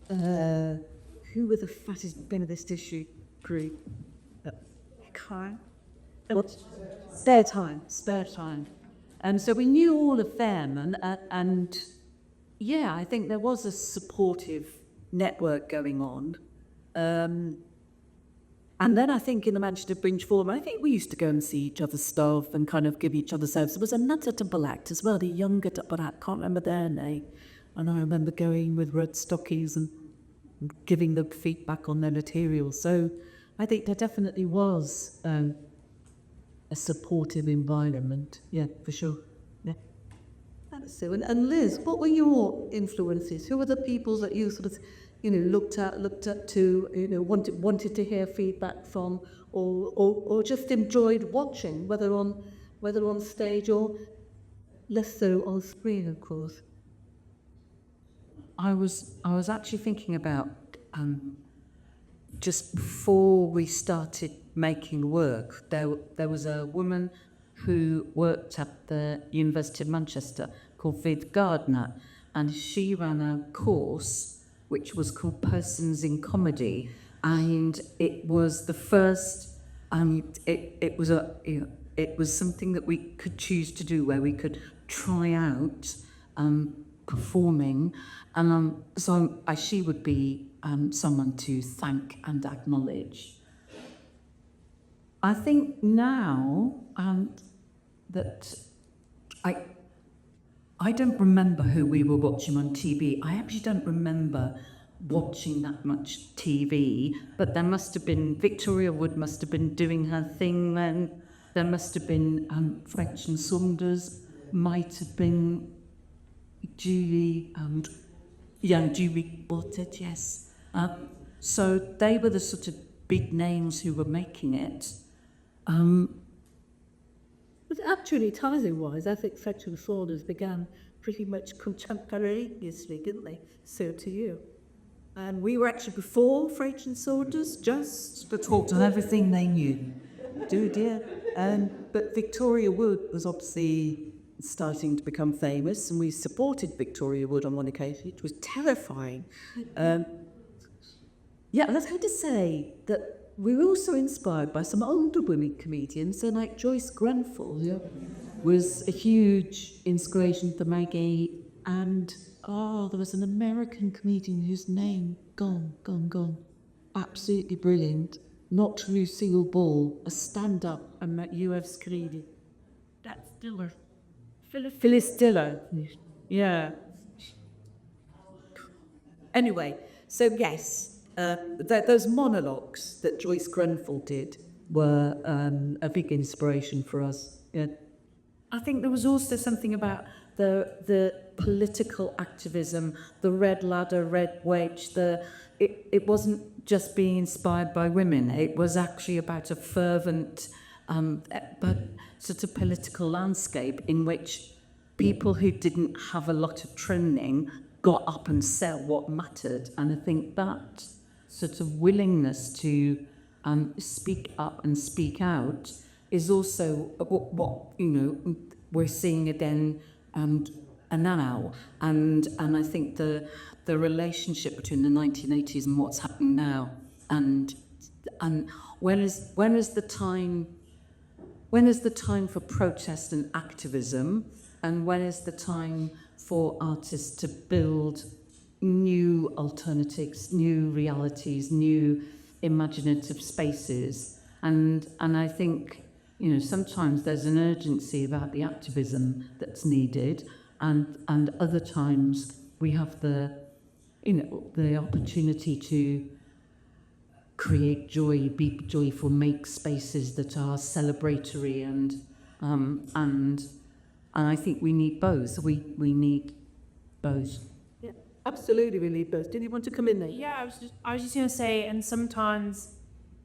Who were the fattest men of this tissue group? Spare Time. And so we knew all of them, and yeah, I think there was a supportive network going on. And then I think in the Manchester Fringe Forum, I think we used to go and see each other's stuff and kind of give each other service. There was another double act as well, the younger double act, can't remember their name. And I remember going with red stockies and giving them feedback on their material. So I think there definitely was a supportive environment. Yeah, for sure. Yeah. That's so. And Liz, what were your influences? Who were the people that you sort of, looked up to, wanted to hear feedback from, or just enjoyed watching, whether on stage or less so on screen, of course? I was actually thinking about just before we started making work, there was a woman who worked at the University of Manchester called Vid Gardner, and she ran a course which was called Persons in Comedy, and it was the first. It was something that we could choose to do, where we could try out performing, and so she would be someone to thank and acknowledge. I think now that I don't remember who we were watching on TV. I actually don't remember watching that much TV, but there must have been, Victoria Wood must have been doing her thing then. There must have been French and Saunders, might have been Julie Watted, yes. So they were the sort of big names who were making it. But actually, timing-wise, I think French and Saunders began pretty much contemporaneously, didn't they? So to you. And we were actually before French and Saunders, just to talk to everything they knew. Dear. But Victoria Wood was obviously starting to become famous, and we supported Victoria Wood on one occasion. It was terrifying. Yeah, and I have to say that we were also inspired by some older women comedians, so like Joyce Grenfell was a huge inspiration for Maggie, and there was an American comedian whose name gone, absolutely brilliant, not Lucille Ball, a stand-up and met U.S. comedian. That's Diller. Phyllis Diller. Yeah. Anyway, so yes. Those monologues that Joyce Grenfell did were a big inspiration for us. Yeah. I think there was also something about the political activism, the red ladder, red wedge. It wasn't just being inspired by women. It was actually about a fervent, but sort of political landscape in which people who didn't have a lot of training got up and said what mattered. And I think that sort of willingness to speak up and speak out is also what we're seeing again and now. And I think the relationship between the 1980s and what's happening now, and when is the time for protest and activism, and when is the time for artists to build new alternatives, new realities, new imaginative spaces. And I think, sometimes there's an urgency about the activism that's needed, and other times we have the opportunity to create joy, be joyful, make spaces that are celebratory, and I think we need both. We need both. Absolutely, we need both. Did you want to come in there? Yeah, I was just going to say, and sometimes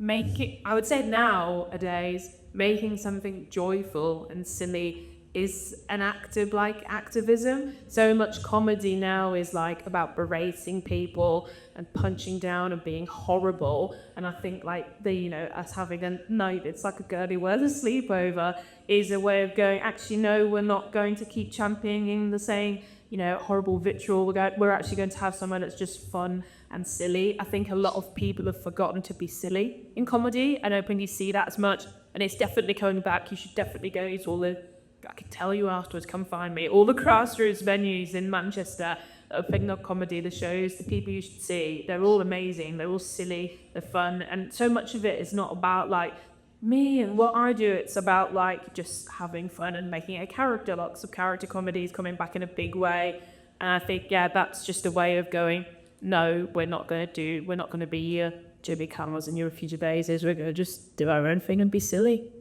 I would say nowadays, making something joyful and silly is an act of like activism. So much comedy now is like about berating people and punching down and being horrible. And I think like us having a night, it's like a girly weather sleepover, is a way of going, actually no, we're not going to keep championing the same horrible vitriol. We're actually going to have somewhere that's just fun and silly. I think a lot of people have forgotten to be silly in comedy. I don't think you see that as much, and it's definitely coming back. You should definitely go to all the, I can tell you afterwards, come find me, all the grassroots venues in Manchester that are picking up comedy, the shows, the people you should see. They're all amazing, they're all silly, they're fun, and so much of it is not about like me and what I do. It's about like just having fun and making a character. Lots of character comedies coming back in a big way, and I think that's just a way of going, no, we're not going to be here to become us and Eurofugio bases. We're going to just do our own thing and be silly.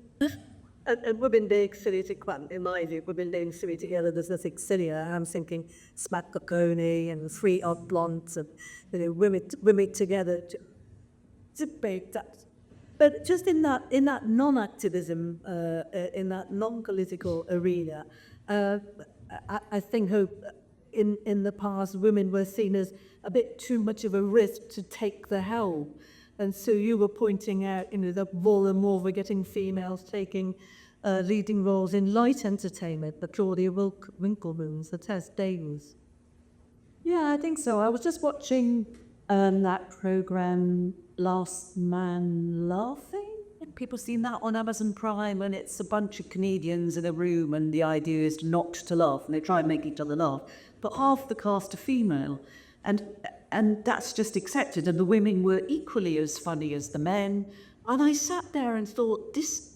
And women being silly in my view, women being silly together, there's nothing sillier. I'm thinking Smack Cocconi and the Three Odd Blondes and women together to debate that. But just in that non-activism, in that non-political arena, I think in the past women were seen as a bit too much of a risk to take the helm. And so you were pointing out, that more and more we're getting females taking leading roles in light entertainment, the Claudia Winklemoons, the Tess Davies. Yeah, I think so. I was just watching that programme, Last Man Laughing. People seen that on Amazon Prime, and it's a bunch of comedians in a room, and the idea is not to laugh, and they try and make each other laugh. But half the cast are female, and that's just accepted, and the women were equally as funny as the men. And I sat there and thought, this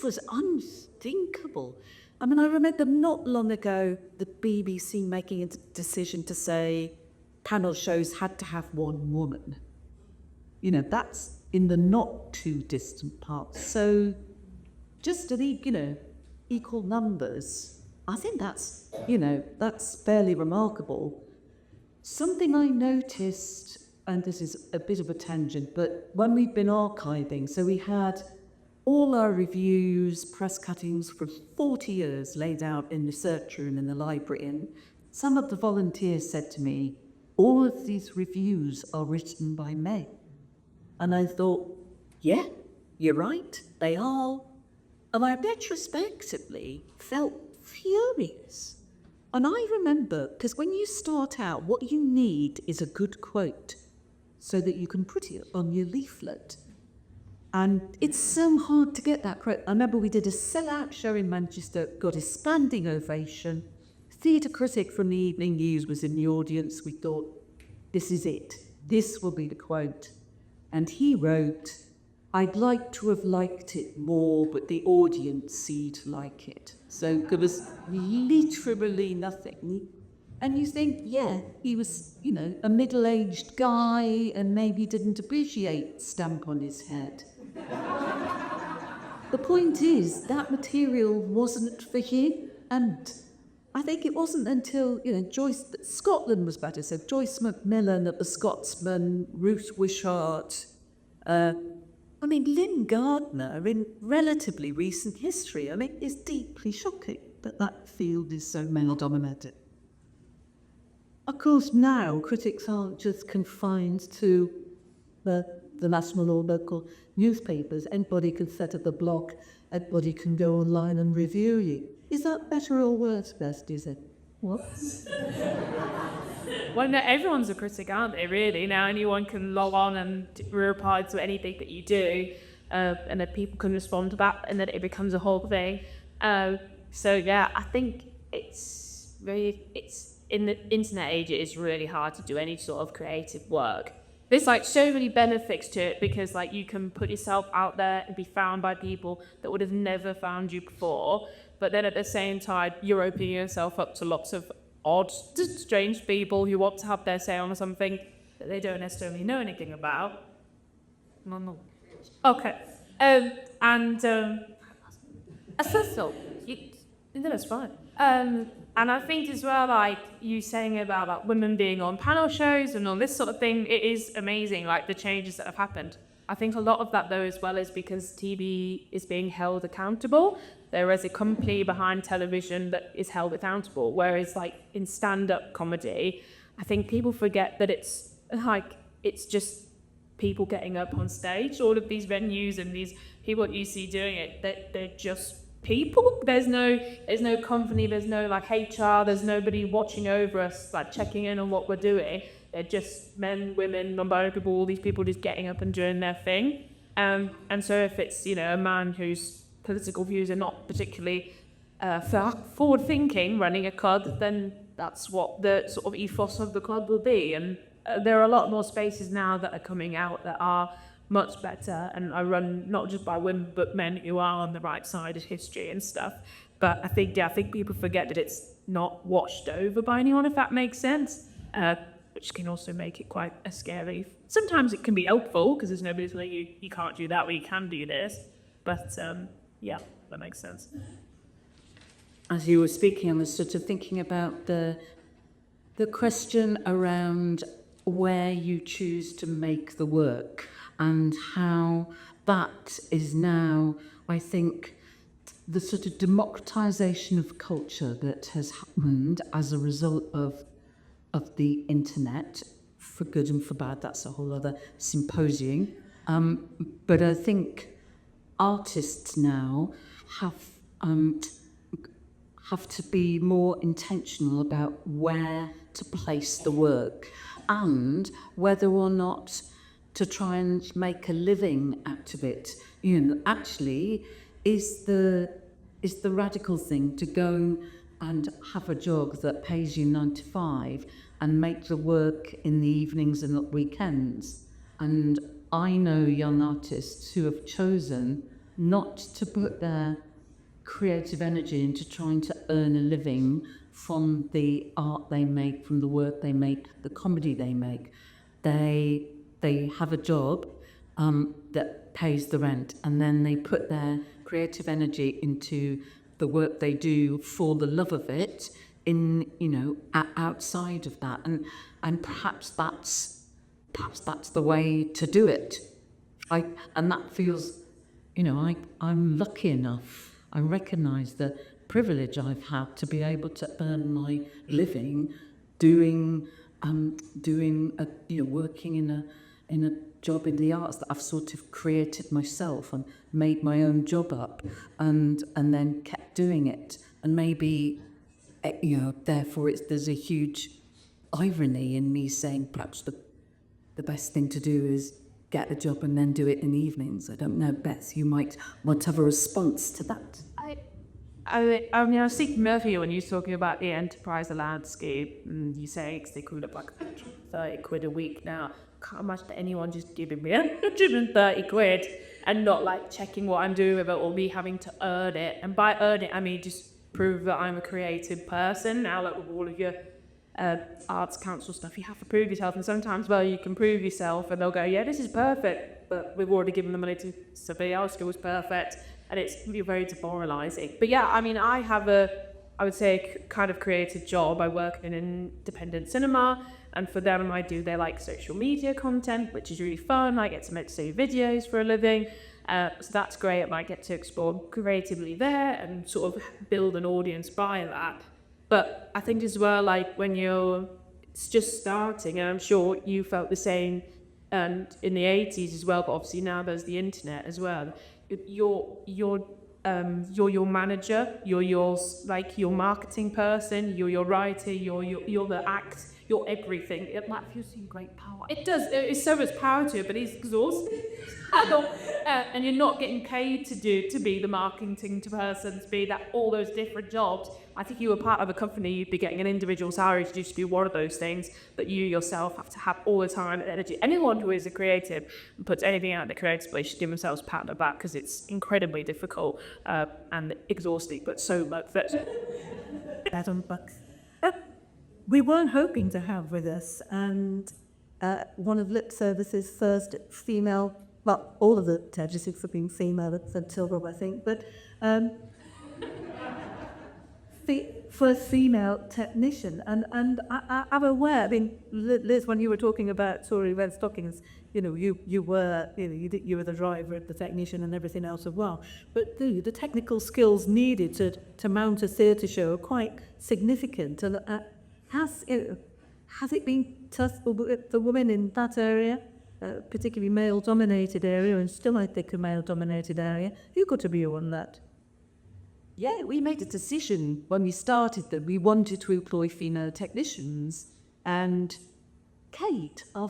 was unthinkable. I mean, I remember not long ago the BBC making a decision to say panel shows had to have one woman. That's in the not too distant past. So just at equal numbers, I think that's fairly remarkable. Something I noticed, and this is a bit of a tangent, but when we've been archiving, so we had all our reviews, press cuttings from 40 years laid out in the research room in the library, and some of the volunteers said to me, all of these reviews are written by men. And I thought, yeah, you're right, they are. And I retrospectively felt furious. And I remember, because when you start out, what you need is a good quote so that you can put it on your leaflet. And it's so hard to get that quote. I remember we did a sellout show in Manchester, got a standing ovation. Theatre critic from the Evening News was in the audience. We thought, this is it. This will be the quote. And he wrote, I'd like to have liked it more, but the audience seemed to like it. So there was literally nothing. And you think, yeah, he was, a middle-aged guy and maybe didn't appreciate stamp on his head. The point is, that material wasn't for him. And I think it wasn't until, Scotland was better. So Joyce Macmillan at the Scotsman, Ruth Wishart, Lynn Gardner in relatively recent history. It's deeply shocking that that field is so male-dominated. Of course, now critics aren't just confined to the national or local newspapers. Anybody can set up a blog, anybody can go online and review you. Is that better or worse, Best, is it? What? Well, no, everyone's a critic, aren't they, really? Now anyone can log on and reply to anything that you do, and then people can respond to that, and then it becomes a whole thing. So, yeah, I think it's in the internet age, it is really hard to do any sort of creative work. There's so many benefits to it, because you can put yourself out there and be found by people that would have never found you before. But then at the same time, you're opening yourself up to lots of odd, strange people who want to have their say on something that they don't necessarily know anything about. No. Okay. That's fine. And I think as well, you saying about women being on panel shows and all this sort of thing, it is amazing, the changes that have happened. I think a lot of that, though, as well, is because TV is being held accountable. there is a company behind television that is held accountable. Whereas like in stand-up comedy, I think people forget that it's just people getting up on stage. All of these venues and these people that you see doing it, they're just people. There's no company, there's no like HR, there's nobody watching over us, like checking in on what we're doing. They're just men, women, non-binary people, all these people just getting up and doing their thing. And so if it's, you know, a man whose political views are not particularly forward-thinking running a club, then that's what the sort of ethos of the club will be. And there are a lot more spaces now that are coming out that are much better and are run not just by women but men who are on the right side of history and stuff. But I think people forget that it's not washed over by anyone, if that makes sense, which can also make it quite a scary. Sometimes it can be helpful because there's nobody telling you you can't do that or you can do this. But yeah, that makes sense. As you were speaking, I was sort of thinking about the question around where you choose to make the work and how that is now, I think, the sort of democratization of culture that has happened as a result of the internet, for good and for bad. That's a whole other symposium. But I think artists now have to be more intentional about where to place the work and whether or not to try and make a living out of it. You know, actually, is the radical thing to go and have a job that pays you 9 to 5 and make the work in the evenings and at weekends. And I know young artists who have chosen not to put their creative energy into trying to earn a living from the art they make, from the work they make, the comedy they make. They have a job that pays the rent, and then they put their creative energy into the work they do for the love of it, in, you know, outside of that, and perhaps that's the way to do it. And that feels, you know, I'm lucky enough. I recognise the privilege I've had to be able to earn my living doing working in a job in the arts that I've sort of created myself and made my own job up and then kept doing it. And maybe, you know, therefore there's a huge irony in me saying perhaps the best thing to do is get a job and then do it in the evenings. I don't know, Beth, you might want to have a response to that. I mean, I was thinking Murphy when you were talking about the enterprise allowance scheme, and you say it's equivalent of like 30 quid a week now. Can't imagine anyone just giving me 130 quid and not like checking what I'm doing with it or me having to earn it. And by earn it, I mean just prove that I'm a creative person. Now, like with all of your arts council stuff, you have to prove yourself. And sometimes, well, you can prove yourself and they'll go, yeah, this is perfect, but we've already given the money to somebody else who was perfect. And it's very demoralising. But yeah, I mean, I have I would say, kind of creative job. I work in independent cinema, and for them, they like social media content, which is really fun. I get to make videos for a living, so that's great. I might get to explore creatively there and sort of build an audience by that. But I think as well, like when it's just starting, and I'm sure you felt the same, and in the 80s as well. But obviously now there's the internet as well. You're your manager, you're your marketing person, you're your writer, you're the act, you're everything. That feels like great power. It does. It's so much power to it, but it's exhausting. And you're not getting paid to be the marketing person, to be all those different jobs. I think you were part of a company, you'd be getting an individual salary to just be one of those things, but you yourself have to have all the time and energy. Anyone who is a creative and puts anything out there creatively should give themselves a pat on the back, because it's incredibly difficult and exhausting, but so much. We weren't hoping to have with us, and one of LipService's first female, well, all of the judges have been female until Rob, I think, but first female technician, and I'm aware. I mean, Liz, when you were talking about Tory red stockings, you know, you were you were the driver, the technician, and everything else as well. But the technical skills needed to mount a theatre show are quite significant. And has it been tough for the women in that area, particularly male-dominated area, and still I think a male-dominated area? Who got a view on that? Yeah, we made a decision when we started that we wanted to employ female technicians. And Kate, I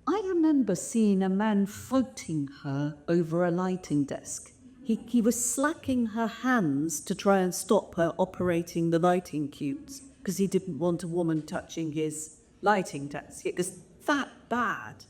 remember seeing a man floating her over a lighting desk. He was slacking her hands to try and stop her operating the lighting cubes because he didn't want a woman touching his lighting desk. It was that bad.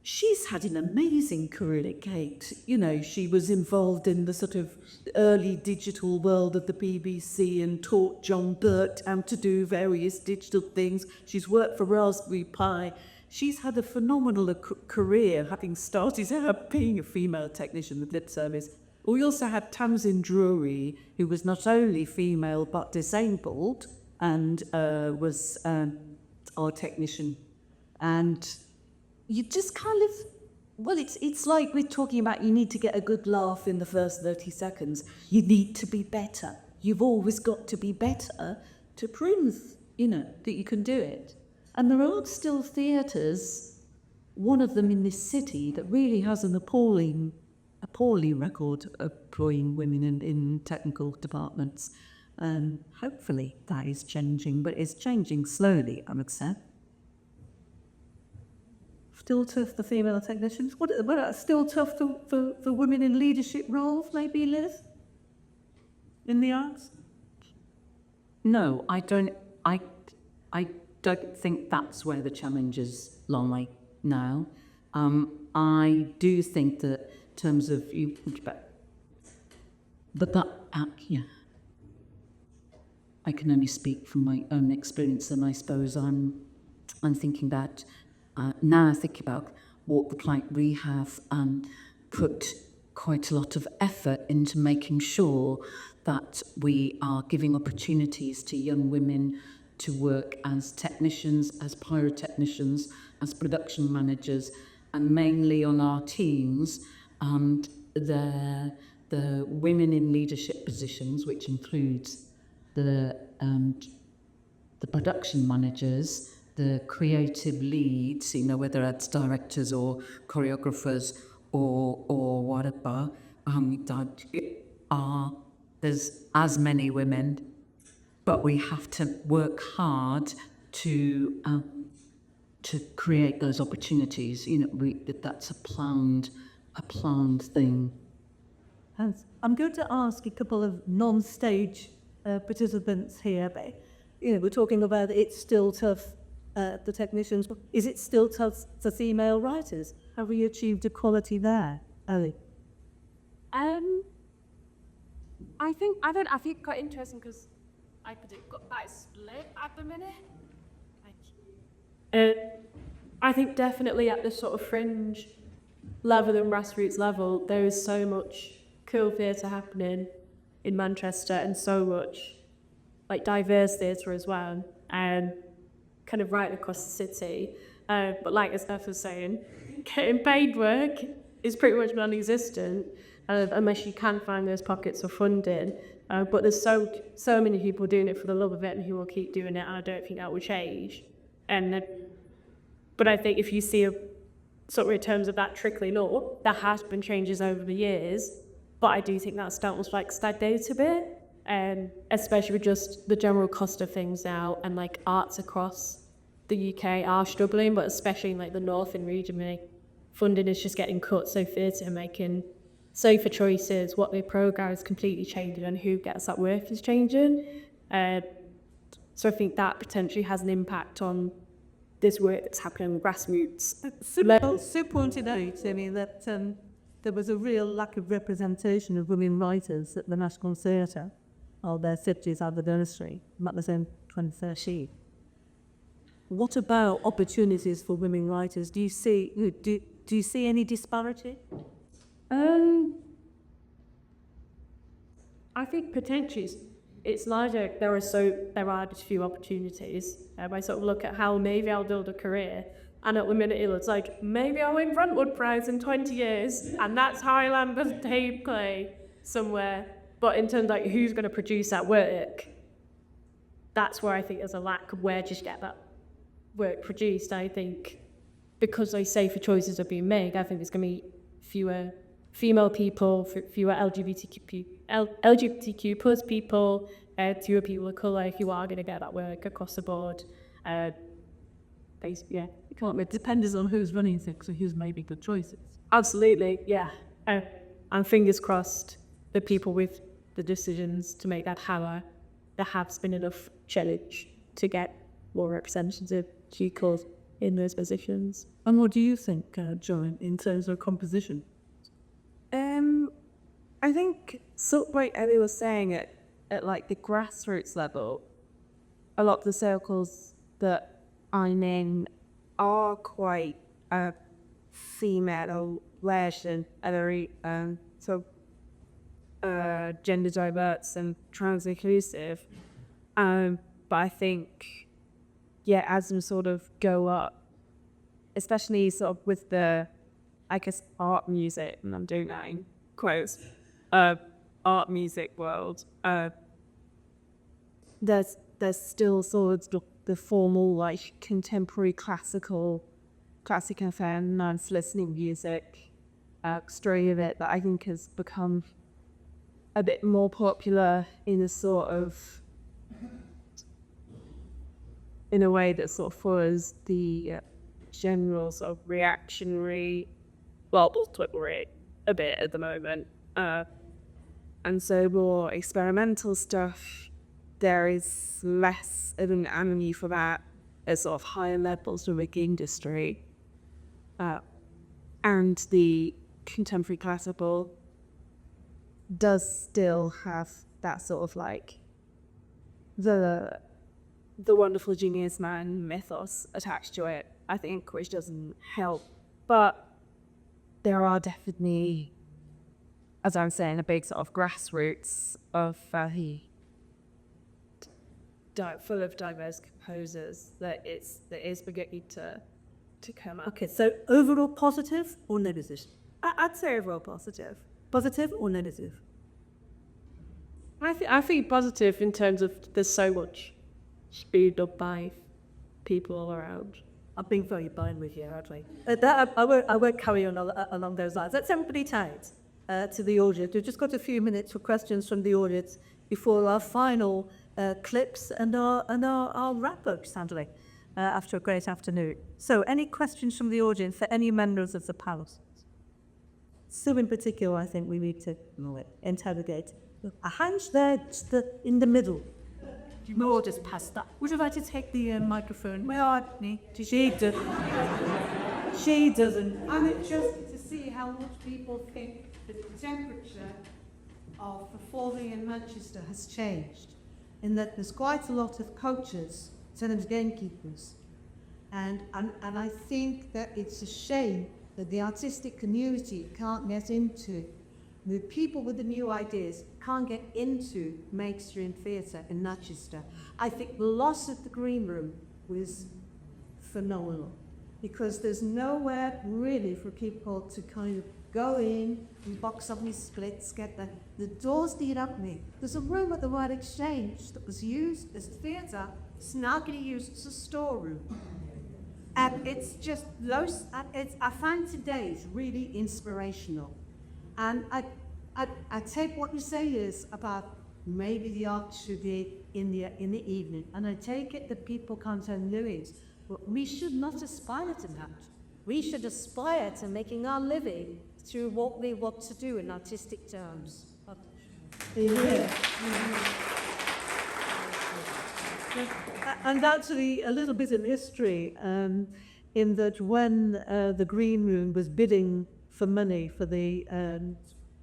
She's had an amazing career, Kate. You know, she was involved in the sort of early digital world of the BBC and taught John Burt how to do various digital things. She's worked for Raspberry Pi. She's had a phenomenal career, having started out being a female technician with LipService. We also had Tamsin Drury, who was not only female but disabled, and was our technician. And you just kind of, well, it's like we're talking about you need to get a good laugh in the first 30 seconds. You need to be better. You've always got to be better to prove, you know, that you can do it. And there are still theatres, one of them in this city, that really has an appalling record of employing women in technical departments. And hopefully that is changing, but it's changing slowly, I would say. Still tough for female technicians? What still tough for women in leadership roles, maybe, Liz? In the arts? No, I don't think that's where the challenges lie now. I do think that in terms of you, but that yeah. I can only speak from my own experience, and I suppose I'm thinking that now I think about what the client we have put quite a lot of effort into making sure that we are giving opportunities to young women to work as technicians, as pyrotechnicians, as production managers, and mainly on our teams, and the women in leadership positions, which includes the production managers, the creative leads, you know, whether it's directors or choreographers or whatever, there's as many women, but we have to work hard to create those opportunities. You know, that's a planned thing. I'm going to ask a couple of non-stage participants here, but you know, we're talking about it's still tough. The technicians, is it still tough for female writers? Have we achieved equality there, Ellie? I think quite interesting because I predict got that split at the minute. I think definitely at the sort of fringe level and grassroots level, there is so much cool theatre happening in Manchester and so much like diverse theatre as well, and kind of right across the city. But like as Steph was saying, getting paid work is pretty much non-existent unless you can find those pockets of funding. But there's so many people doing it for the love of it and who will keep doing it, and I don't think that will change. But I think if you see sort of in terms of that trickling up, there has been changes over the years, but I do think that's almost like stagnated a bit. Especially with just the general cost of things now, and like arts across the UK are struggling, but especially in like the north and region, funding is just getting cut, so theatre making safer choices, what they programme is completely changing, and who gets that work is changing. So I think that potentially has an impact on this work that's happening on grassroots. Sue pointed out, I mean, that there was a real lack of representation of women writers at the National Theatre, or their cities out of the industry, about the same 2013. What about opportunities for women writers? Do you see any disparity? I think potentially it's larger. There are just few opportunities. I sort of look at how maybe I'll build a career, and at the minute it looks like maybe I'll win Brentwood Prize in 20 years, and that's how I land as tape play somewhere. But in terms of like who's going to produce that work, that's where I think there's a lack of where just get that work produced. I think because those safer choices are being made, I think there's going to be fewer female people, fewer LGBTQ plus people, fewer people of colour who are going to get that work across the board. Yeah. It depends on who's running things and who's making the choices. Absolutely, yeah. And fingers crossed, the people with the decisions to make that happen, there has been enough challenge to get more representative equals in those positions. And what do you think, Joan, in terms of composition? I think, so like Ellie was saying, at like the grassroots level, a lot of the circles that I'm in are quite female-led and very gender diverse and trans inclusive. But I think, yeah, as we sort of go up, especially sort of with the, I guess, art music, and I'm doing that in quotes, art music world, there's still sort of the formal, like, contemporary classic and nice listening music story of it that I think has become a bit more popular in a sort of, in a way that sort of follows the general sort of reactionary, well, Twitter a bit at the moment. And so more experimental stuff, there is less of an avenue for that at sort of higher levels of the industry. And the contemporary classical does still have that sort of like the wonderful genius man mythos attached to it, I think, which doesn't help. But there are definitely, as I'm saying, a big sort of grassroots of full of diverse composers that is beginning to come up. Okay, so overall positive or negative? I'd say overall positive. Positive or negative? I think positive in terms of there's so much speed up by people all around. I'm being very blind with you, aren't we? I won't carry on along those lines. Let's everybody tight to the audience. We've just got a few minutes for questions from the audience before our final clips and our wrap-up, sadly, after a great afternoon. So, any questions from the audience for any members of the panel? Sue in particular, I think we need to interrogate. A hand there, just in the middle. No, just pass that. Would you like to take the microphone? Where are you? She doesn't. I'm interested to see how much people think the temperature of performing in Manchester has changed, in that there's quite a lot of coaches, sometimes gamekeepers, and I think that it's a shame that the artistic community can't get into, the people with the new ideas can't get into mainstream theatre in Manchester. I think the loss of the green room was phenomenal, because there's nowhere really for people to kind of go in and box up these splits, get the doors need opening. There's a room at the Royal Exchange that was used as theatre, snarkily used as a storeroom. And it's just those, I find today's really inspirational. And I take what you say is about maybe the art should be in the evening, and I take it that people can't turn Louis, but we should not aspire to that. We should aspire to making our living through what we want to do in artistic terms. Yeah. And actually, a little bit in history, in that when the Green Room was bidding for money for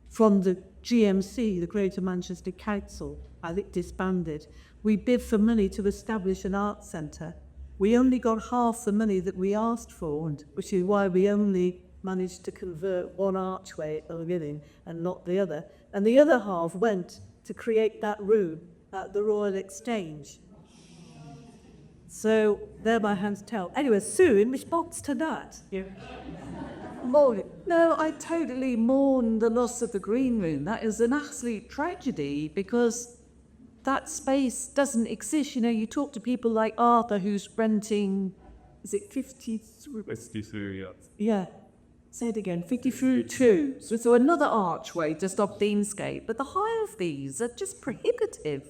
from the GMC, the Greater Manchester Council, as it disbanded, we bid for money to establish an art centre. We only got half the money that we asked for, which is why we only managed to convert one archway at the beginning and not the other. And the other half went to create that room at the Royal Exchange. So they're my hands to tell. Anyway, Sue, in response to that, No, I totally mourn the loss of the green room. That is an absolute tragedy because that space doesn't exist. You know, you talk to people like Arthur who's renting, is it 53? 53, yeah. Yeah. Say it again, 52. So another archway just off Deansgate. But the hire of these are just prohibitive.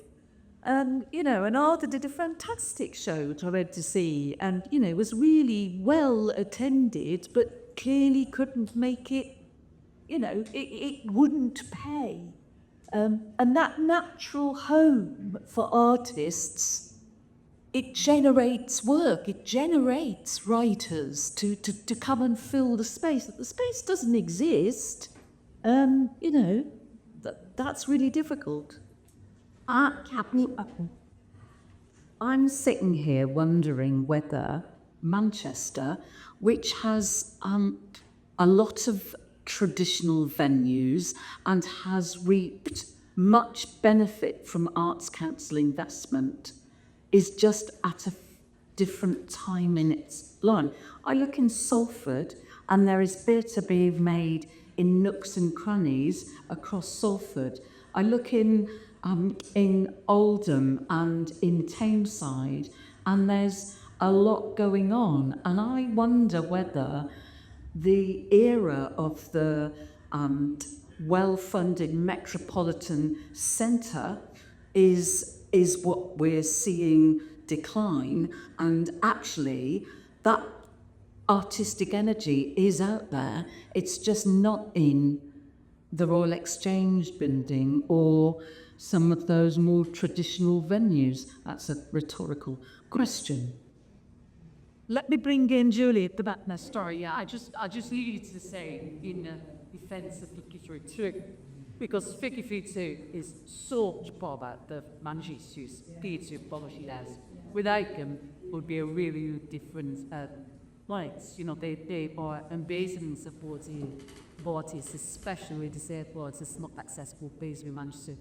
And, you know, and Arthur did a fantastic show which I went to see and, you know, was really well attended, but clearly couldn't make it, you know, it wouldn't pay. And that natural home for artists, it generates work, it generates writers to come and fill the space. If the space doesn't exist, you know, that's really difficult. I'm sitting here wondering whether Manchester, which has a lot of traditional venues and has reaped much benefit from Arts Council investment, is just at a different time in its life. I look in Salford and there is theatre being made in nooks and crannies across Salford. I look in Oldham and in Tameside, and there's a lot going on. And I wonder whether the era of the well-funded metropolitan centre is what we're seeing decline, and actually that artistic energy is out there. It's just not in the Royal Exchange building or some of those more traditional venues. That's a rhetorical question. Let me bring in Julie at the back now. Sorry, yeah, I just needed to say in defence of 53, because 52 is such about the Manchester theatre policy as. Without them, would be a really different lights. You know, they are amazing supporting artists, especially disabled artists, not accessible based in Manchester.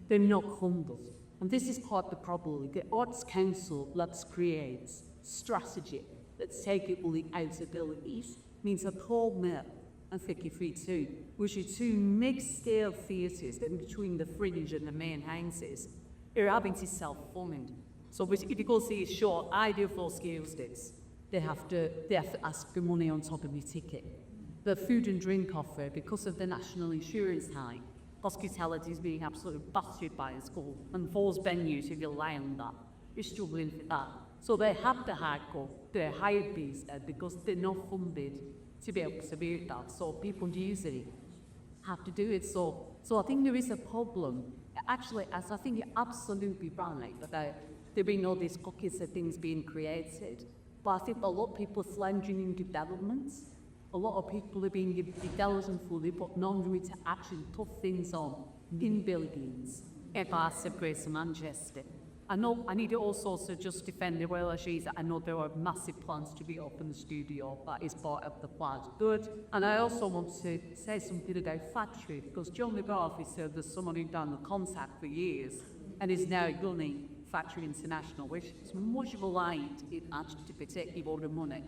They're not humbled. And this is part of the problem. The Arts Council let's create strategy that's taking all the outabilities, means a Paul Mill and 53 which are two mixed-scale theatres in between the Fringe and the main houses, are having to self-fund. So if you go see a show, I do full-scale sticks. They have to ask for money on top of your ticket. The food and drink offer, because of the national insurance high, hospitality is being absolutely battered by a school, and false venues, if you rely on that, you're struggling for that. So they have to hardcore their hired bees because they're not funded to be able to do that. So people usually have to do it. So I think there is a problem. Actually, as I think you're absolutely right about there being all these cookies and things being created. But I think a lot of people are floundering in developments. A lot of people are being developed fully, but not really to actually put things on in buildings. If I said Greater Manchester. I know I need to also just defend the Royal Exchange. I know there are massive plans to be open the studio. That is part of the plan. Good. And I also want to say something about factory, because John McGarvey said there's someone who's done the contact for years and is now running Factory International, which is much aligned in actually to protect all the money.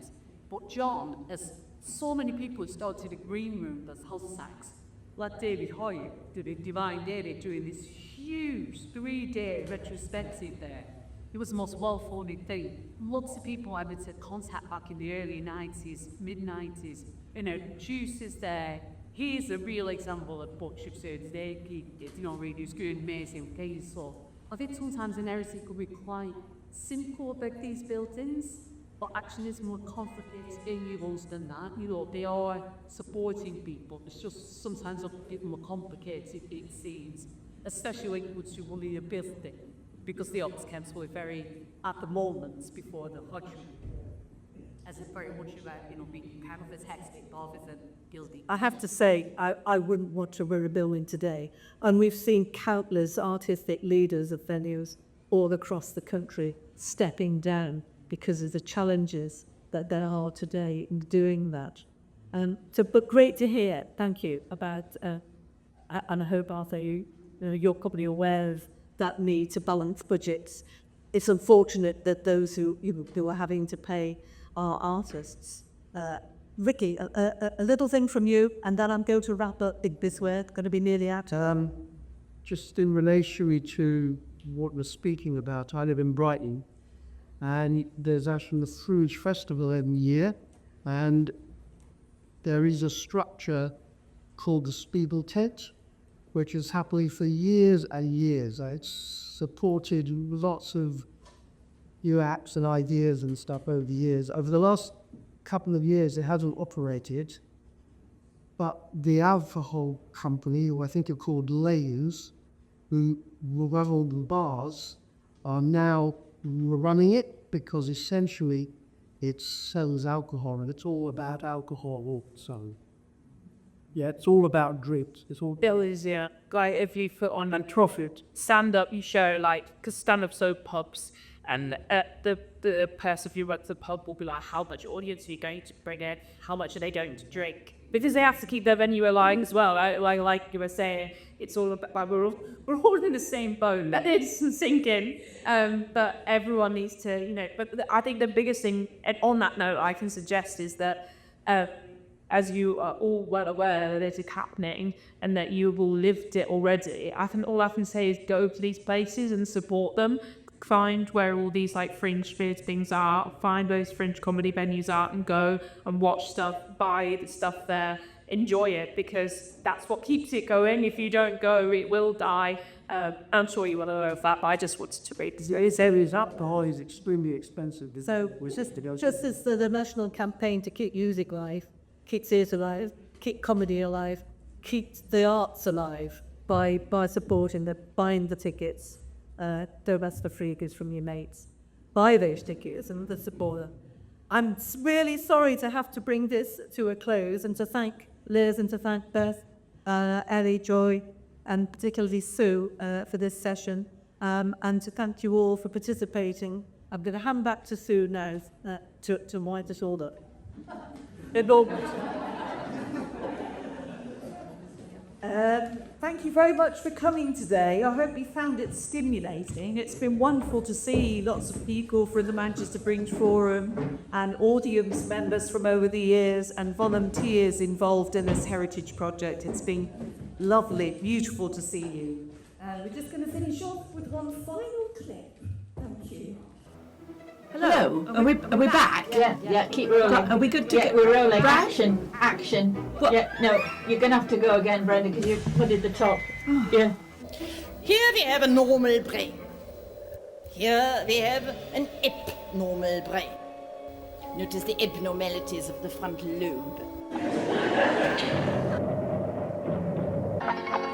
But John, as so many people started a green room as house sacks, like David Hoyer did a Divine Daily doing this huge 3-day retrospective there. It was the most well-funded thing. Lots of people had to contact back in the early 90s, mid-90s. You know, Juice is there. He's a real example of Butcher today. You know, really is good, amazing things. So I think sometimes an heresy could be quite simple about these buildings, but actually it's more complicated and nuanced than that. You know, they are supporting people. It's just sometimes a bit more complicated, it seems, especially when it comes to running a building, because the Arts Council are very, at the moment, before the budget, as it's very much about, you know, being kind of a textbook rather than building. I have to say, I wouldn't want to run a building today. And we've seen countless artistic leaders of venues all across the country stepping down because of the challenges that there are today in doing that. But great to hear, thank you, about, and I hope, Arthur, you you're probably aware of that need to balance budgets. It's unfortunate that those who are having to pay are artists. Ricky, a little thing from you, and then I'm going to wrap up this way. Going to be nearly out. Just in relation to what we're speaking about, I live in Brighton, and there's actually the Fringe Festival every year, and there is a structure called the Spiegel Tent, which has happened for years and years. It's supported lots of new apps and ideas and stuff over the years. Over the last couple of years, it hasn't operated, but the alcohol company, who I think are called Layers, who run all the bars, are now running it because essentially it sells alcohol, and it's all about alcohol also. Yeah, it's all about drinks. It's all. There is, yeah. Like if you put on and profit, stand up, you show because stand up so pubs, and the person who runs the pub will be like, how much audience are you going to bring in? How much are they going to drink? Because they have to keep their venue alive as well. Like you were saying, it's all about we're all in the same boat. That is sinking. But everyone needs to, But I think the biggest thing, and on that note, I can suggest is that. As you are all well aware that it is happening and that you've all lived it already, all I can say is go to these places and support them. Find where all these fringe theatre things are, find those fringe comedy venues are, and go and watch stuff, buy the stuff there, enjoy it, because that's what keeps it going. If you don't go, it will die. I'm sure you will know of that, but I just wanted to read. This area's alcohol is extremely expensive. So, just as the national campaign to keep music alive, keep theatre alive, keep comedy alive, keep the arts alive by supporting buying the tickets. Don't ask for freebies from your mates. Buy those tickets and the supporter. I'm really sorry to have to bring this to a close, and to thank Liz and to thank Beth, Ellie, Joy, and particularly Sue for this session, and to thank you all for participating. I'm going to hand back to Sue now to wind us all up. Thank you very much for coming today. I hope you found it stimulating. It's been wonderful to see lots of people from the Manchester Fringe Forum and audience members from over the years and volunteers involved in this heritage project. It's been lovely, beautiful to see you. We're just going to finish off with one final clip. Thank you. Hello. Are we back? Yeah, keep rolling. Are we good to get? We're rolling. Back? Action. What? Yeah, no, you're going to have to go again, Brenda, because you put it at the top. Yeah. Here we have a normal brain. Here we have an abnormal brain. Notice the abnormalities of the frontal lobe.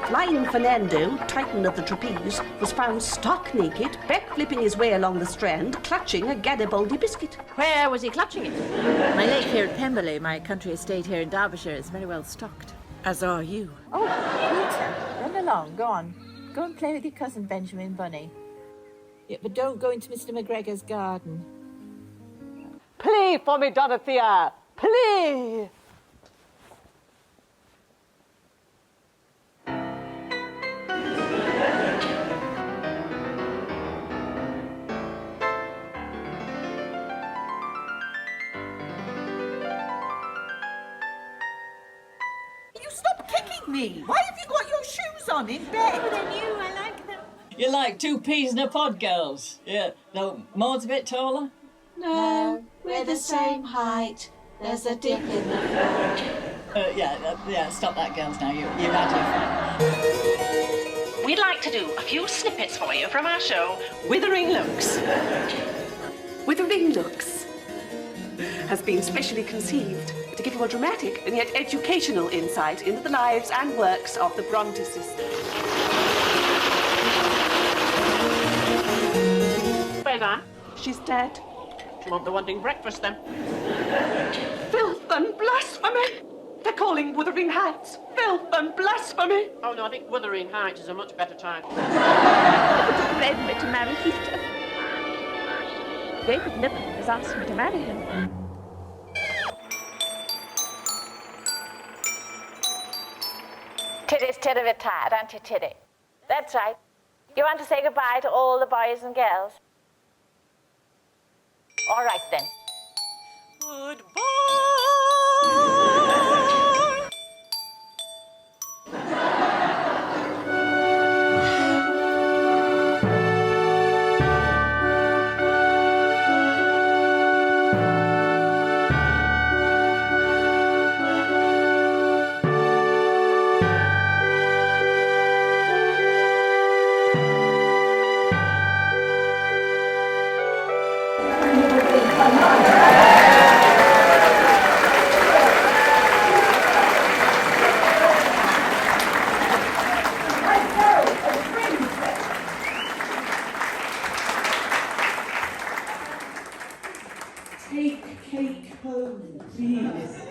Flying Fernando, Titan of the Trapeze, was found stark naked, backflipping his way along the Strand, clutching a Garibaldi biscuit. Where was he clutching it? My lake here at Pemberley, my country estate here in Derbyshire, is very well stocked. As are you. Oh, Peter, run along, go on. Go and play with your cousin Benjamin Bunny. Yeah, but don't go into Mr. McGregor's garden. Play for me, Dorothea! Play! Me. Why have you got your shoes on in bed? Oh, they're new, I like them. You're like two peas in a pod, girls. Yeah, no, Maud's a bit taller. No, we're the same height. There's a dip in the floor. Yeah, stop that, girls, now. You're out of. We'd like to do a few snippets for you from our show, Withering Looks. Withering Looks has been specially conceived to give you a dramatic and yet educational insight into the lives and works of the Bronte sisters. Bella, she's dead. She won't be wanting breakfast then. Filth and blasphemy! They're calling Wuthering Heights filth and blasphemy! Oh no, I think Wuthering Heights is a much better title. David me to marry Heathcliff. David never has asked me to marry him. Tiddy's tiddy tired, aren't you, Tiddy? That's right. You want to say goodbye to all the boys and girls? All right then. Take cake home, please.